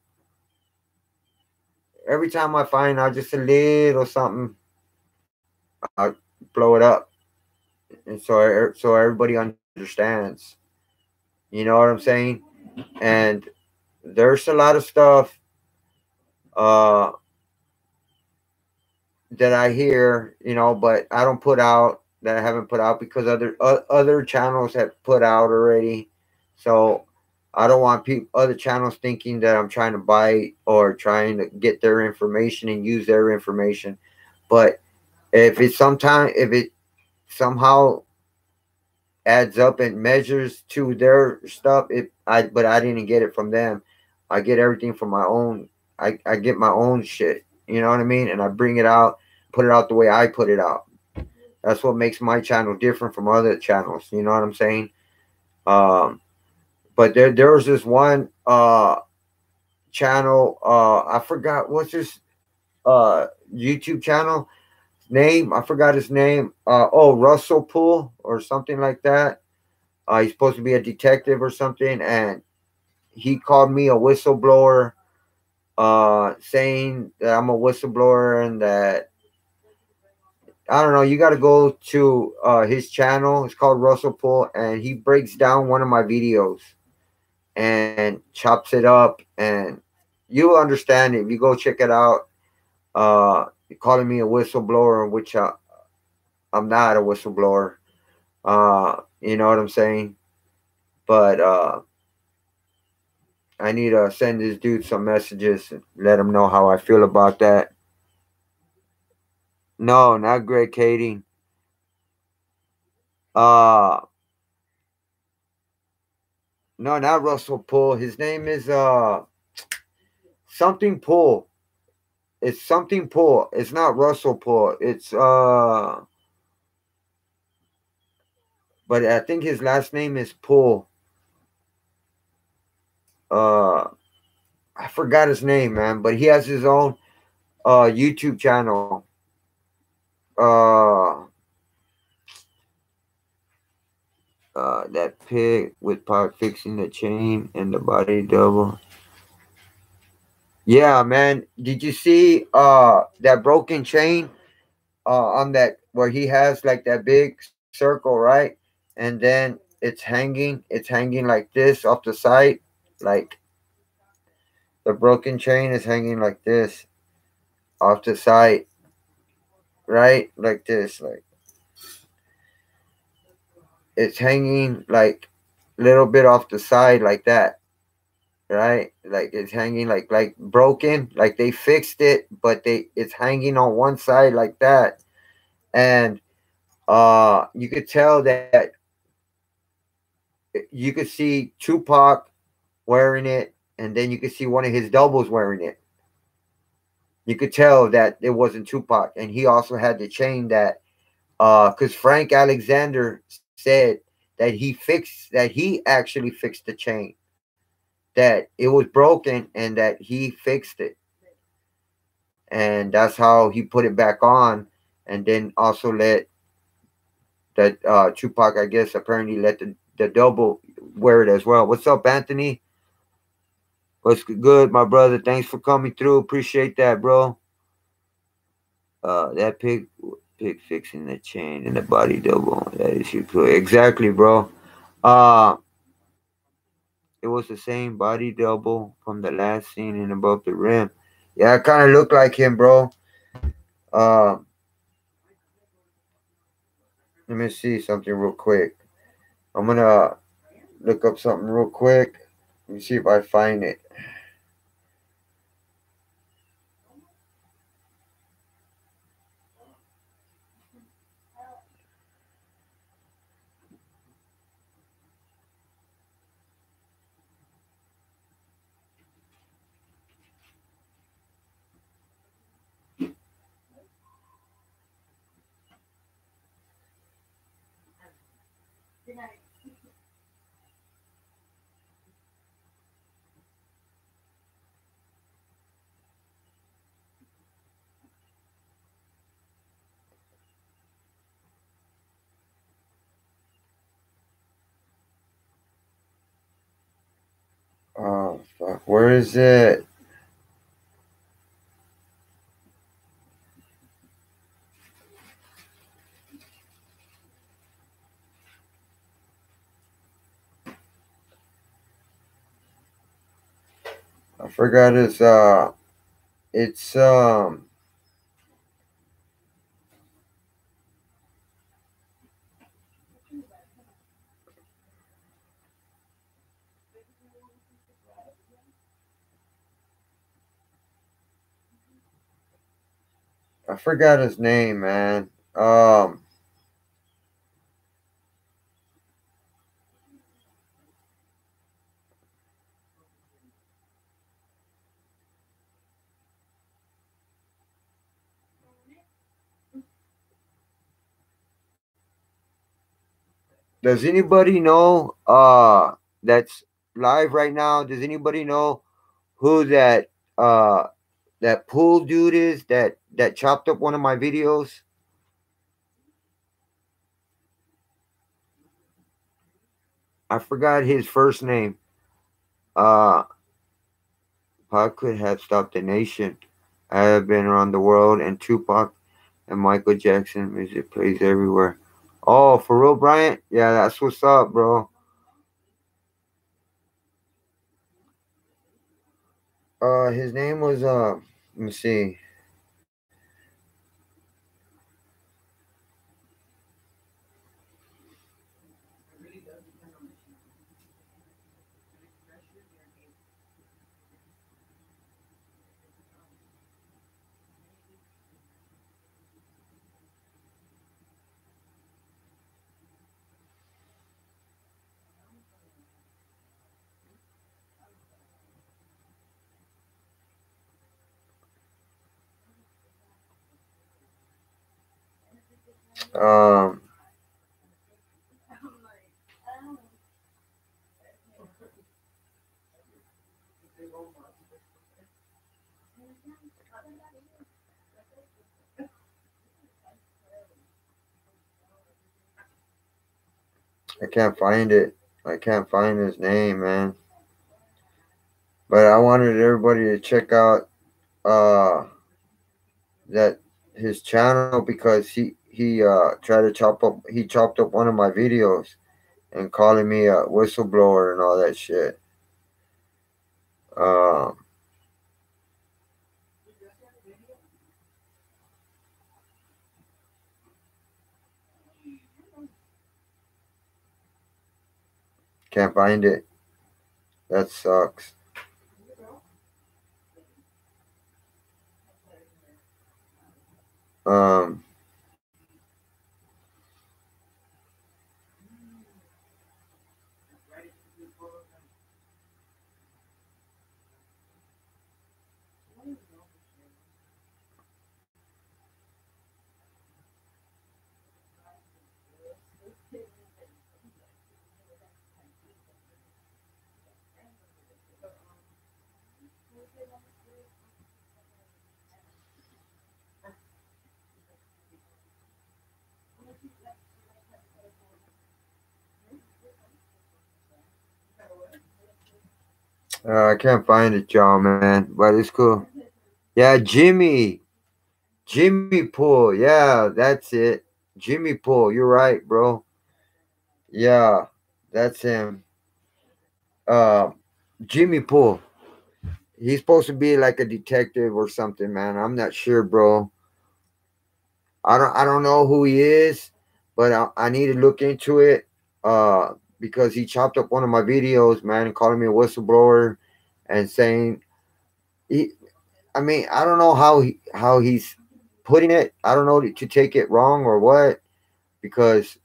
every time I find out just a little something, I blow it up, and so everybody understands. You know what I'm saying? And there's a lot of stuff uh that I hear, you know, but I don't put out, that I haven't put out because other channels have put out already. So I don't want other channels thinking that I'm trying to bite or trying to get their information and use their information. But if it somehow adds up and measures to their stuff, but I didn't get it from them. I get everything from my own. I get my own shit. You know what I mean? And I bring it out, put it out the way I put it out. That's what makes my channel different from other channels. You know what I'm saying? Um, but there was this one channel. I forgot what's his YouTube channel name. I forgot his name. Russell Poole or something like that. He's supposed to be a detective or something, and he called me a whistleblower, saying that I'm a whistleblower and that I don't know. You got to go to his channel. It's called Russell Poole, and he breaks down one of my videos and chops it up, and you'll understand it if you go check it out. You're calling me a whistleblower, which I'm not a whistleblower. You know what I'm saying? But I need to send this dude some messages and let him know how I feel about that. No, not Greg Kading. Uh no, not Russell Poole. His name is something Poole. It's something Poole. It's not Russell Poole. It's but I think his last name is Poole. Uh I forgot his name, man, but he has his own YouTube channel. Uh that pig with Pac fixing the chain and the body double. Yeah, man. Did you see that broken chain on that where he has like that big circle, right? And then it's hanging like this off the side, like the broken chain is hanging like this off the side. right? Like this, like it's hanging like a little bit off the side like that, right? Like it's hanging like broken, like they fixed it, but it's hanging on one side like that. And you could tell that you could see Tupac wearing it, and then you could see one of his doubles wearing it. You could tell that it wasn't Tupac, and he also had the chain that because Frank Alexander said that he actually fixed the chain, that it was broken and that he fixed it, and that's how he put it back on, and then also let that Tupac, I guess, apparently let the double wear it as well. What's up, Anthony? What's good, my brother? Thanks for coming through. Appreciate that, bro. That pig fixing the chain and the body double. That is your cool. Exactly, bro. Uh it was the same body double from the last scene and above the rim. Yeah, it kind of looked like him, bro. Uh, let me see something real quick. I'm gonna look up something real quick. Let me see if I find it. Oh fuck, where is it? I forgot his. It's I forgot his name, man. Does anybody know? That's live right now. Does anybody know who uh that pool dude is that chopped up one of my videos? I forgot his first name. Uh, Pac could have stopped the nation. I have been around the world, and Tupac and Michael Jackson music plays everywhere. Oh, for real, Bryant? Yeah, that's what's up, bro. His name was let me see. Um, I can't find it. I can't find his name, man. But I wanted everybody to check out that his channel because he tried to chopped up one of my videos and calling me a whistleblower and all that shit. Uh, Can't find it. That sucks. Um, I can't find it, y'all, man. But it's cool. Yeah, Jimmy Pool. Yeah, that's it. Jimmy Pool. You're right, bro. Yeah, that's him. Uh, Jimmy Pool. He's supposed to be like a detective or something, man. I'm not sure, bro. I don't know who he is, but I need to look into it. Because he chopped up one of my videos, man, calling me a whistleblower and saying he. I mean, I don't know how he's putting it. I don't know to take it wrong or what, because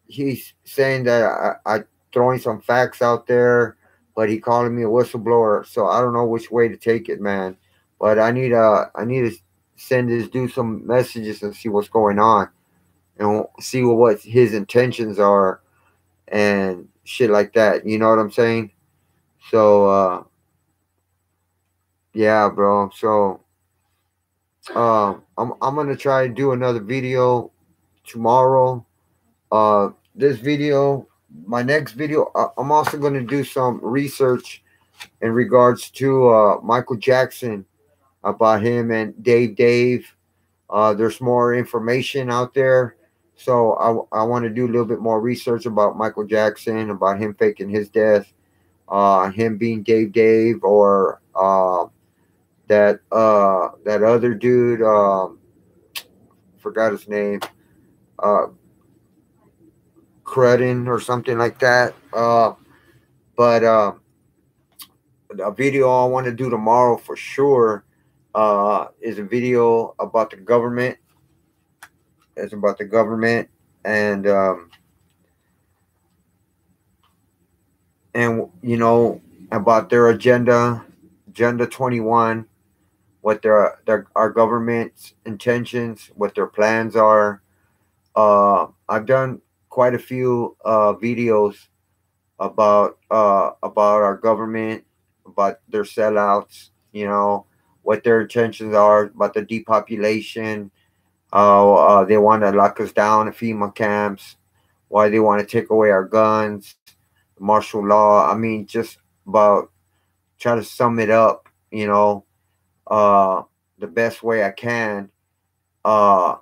he's saying that I throwing some facts out there, but he calling me a whistleblower. So I don't know which way to take it, man. But I need to send this dude some messages and see what's going on and see what his intentions are and shit like that. You know what I'm saying? So yeah, bro. So I'm gonna try to do another video tomorrow. This video, my next video, I'm also gonna do some research in regards to Michael Jackson, about him and Dave. There's more information out there, so I want to do a little bit more research about Michael Jackson, about him faking his death, him being Dave, or that other dude, forgot his name, uh, Crudden or something like that. But a video I want to do tomorrow for sure is a video about the government. It's about the government and about their agenda 21, what their our government's intentions, what their plans are. I've done quite a few videos about our government, about their sellouts, what their intentions are, about the depopulation, how they want to lock us down in FEMA camps, why they want to take away our guns, martial law. I mean, just about try to sum it up, uh, the best way I can, uh,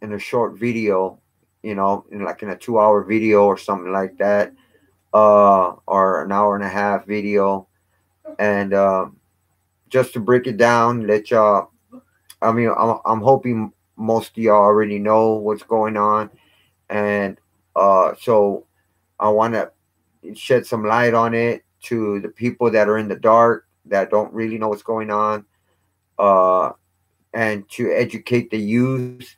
in a short video, in like in a 2 hour video or something like that, or an hour and a half video, and just to break it down, let y'all. I mean, I'm hoping most of y'all already know what's going on, and so I want to shed some light on it to the people that are in the dark that don't really know what's going on, uh, and to educate the youth,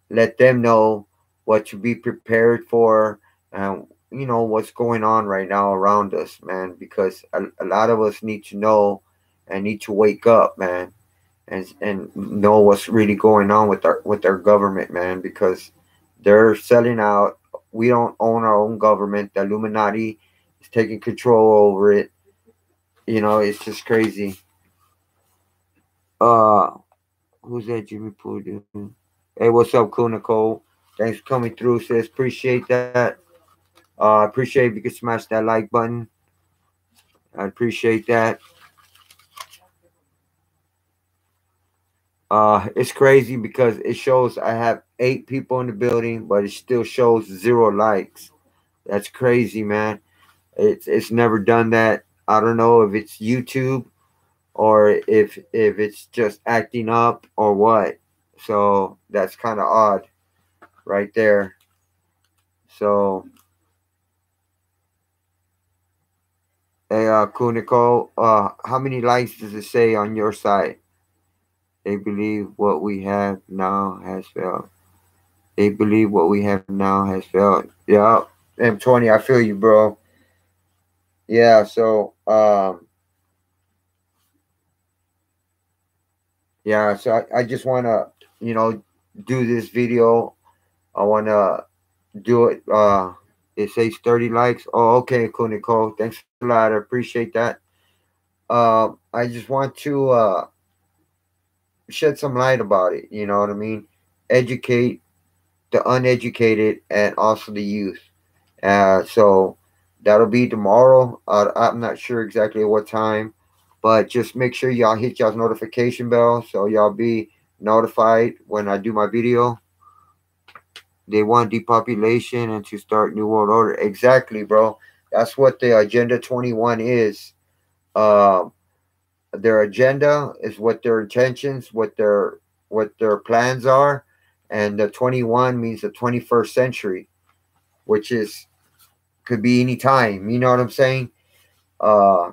let them know what to be prepared for, and what's going on right now around us, man. Because a lot of us need to know and need to wake up, man, and know what's really going on with our government, man. Because they're selling out. We don't own our own government. The Illuminati is taking control over it. It's just crazy. Uh, who's that? Jimmy Poo, dude? Hey, what's up, cool Nicole? Thanks for coming through, sis. Appreciate that. Appreciate if you could smash that like button. I appreciate that. It's crazy because it shows I have 8 people in the building, but it still shows 0 likes. That's crazy, man. It's never done that. I don't know if it's YouTube or if it's just acting up or what. So that's kind of odd, right there. So Hey, cool Nicole. How many likes does it say on your side? They believe what we have now has failed. They believe what we have now has failed. Yeah, M20. I feel you, bro. Yeah. So, yeah. So I just want to, you know, do this video. I want to do it. It says 30 likes. Oh, okay, cool, Nicole. Thanks a lot. I appreciate that. I just want to shed some light about it. You know what I mean? Educate the uneducated and also the youth. So that'll be tomorrow. I'm not sure exactly what time, but just make sure y'all hit y'all's notification bell so y'all be notified when I do my video. They want depopulation and to start new world order. Exactly, bro. That's what the Agenda 21 is. Um, their agenda is what their intentions, what their plans are, and the 21 means the 21st century, which is could be any time. You know what I'm saying? Uh,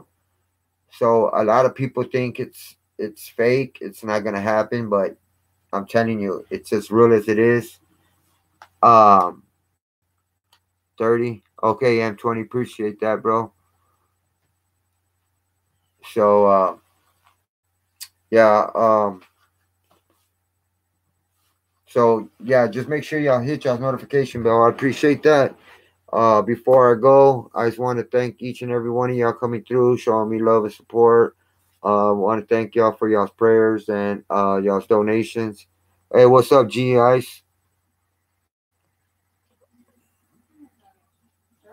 so a lot of people think it's fake. It's not gonna happen, but I'm telling you, it's as real as it is. Um, 30. Okay, M20. Appreciate that, bro. So yeah. So yeah, just make sure y'all hit y'all's notification bell. I appreciate that. Before I go, I just want to thank each and every one of y'all coming through, showing me love and support. Want to thank y'all for y'all's prayers and y'all's donations. Hey, what's up, G Ice?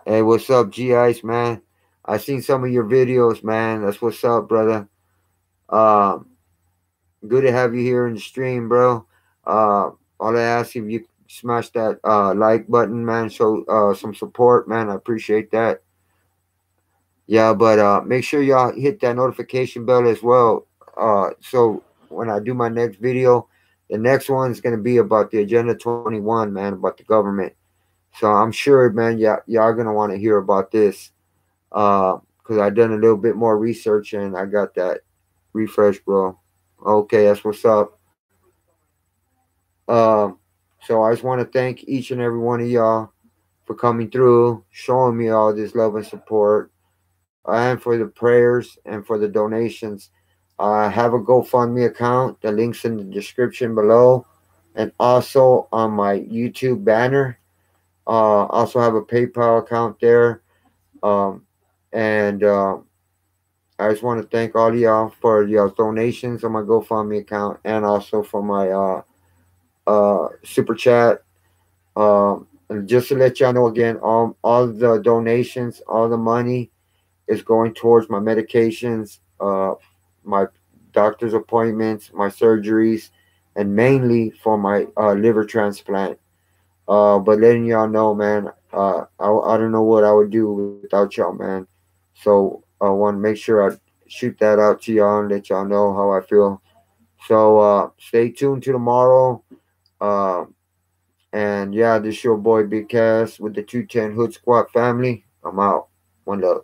Hey, what's up, G Ice, man? I seen some of your videos, man. That's what's up, brother. Um, Good to have you here in the stream, bro. All I ask if you smash that like button, man. Show some support, man. I appreciate that. Yeah, but make sure y'all hit that notification bell as well. So when I do my next video, the next one is gonna be about the Agenda 21, man, about the government. So I'm sure, man, y'all gonna want to hear about this. Cause I done a little bit more research and I got that refresh, bro. Okay, that's what's up. Um, so I just want to thank each and every one of y'all for coming through, showing me all this love and support, and for the prayers and for the donations. I have a GoFundMe account. The link's in the description below, and also on my YouTube banner. Also have a PayPal account there. Um, and I just want to thank all of y'all for your donations on my GoFundMe account, and also for my super chat. And just to let y'all know again, all the donations, all the money is going towards my medications, my doctor's appointments, my surgeries, and mainly for my liver transplant. But letting y'all know, man, I don't know what I would do without y'all, man. So I want to make sure I shoot that out to y'all and let y'all know how I feel. So stay tuned to tomorrow. Uh, and yeah, this your boy Big Cass with the 210 Hood Squad family. I'm out. One love.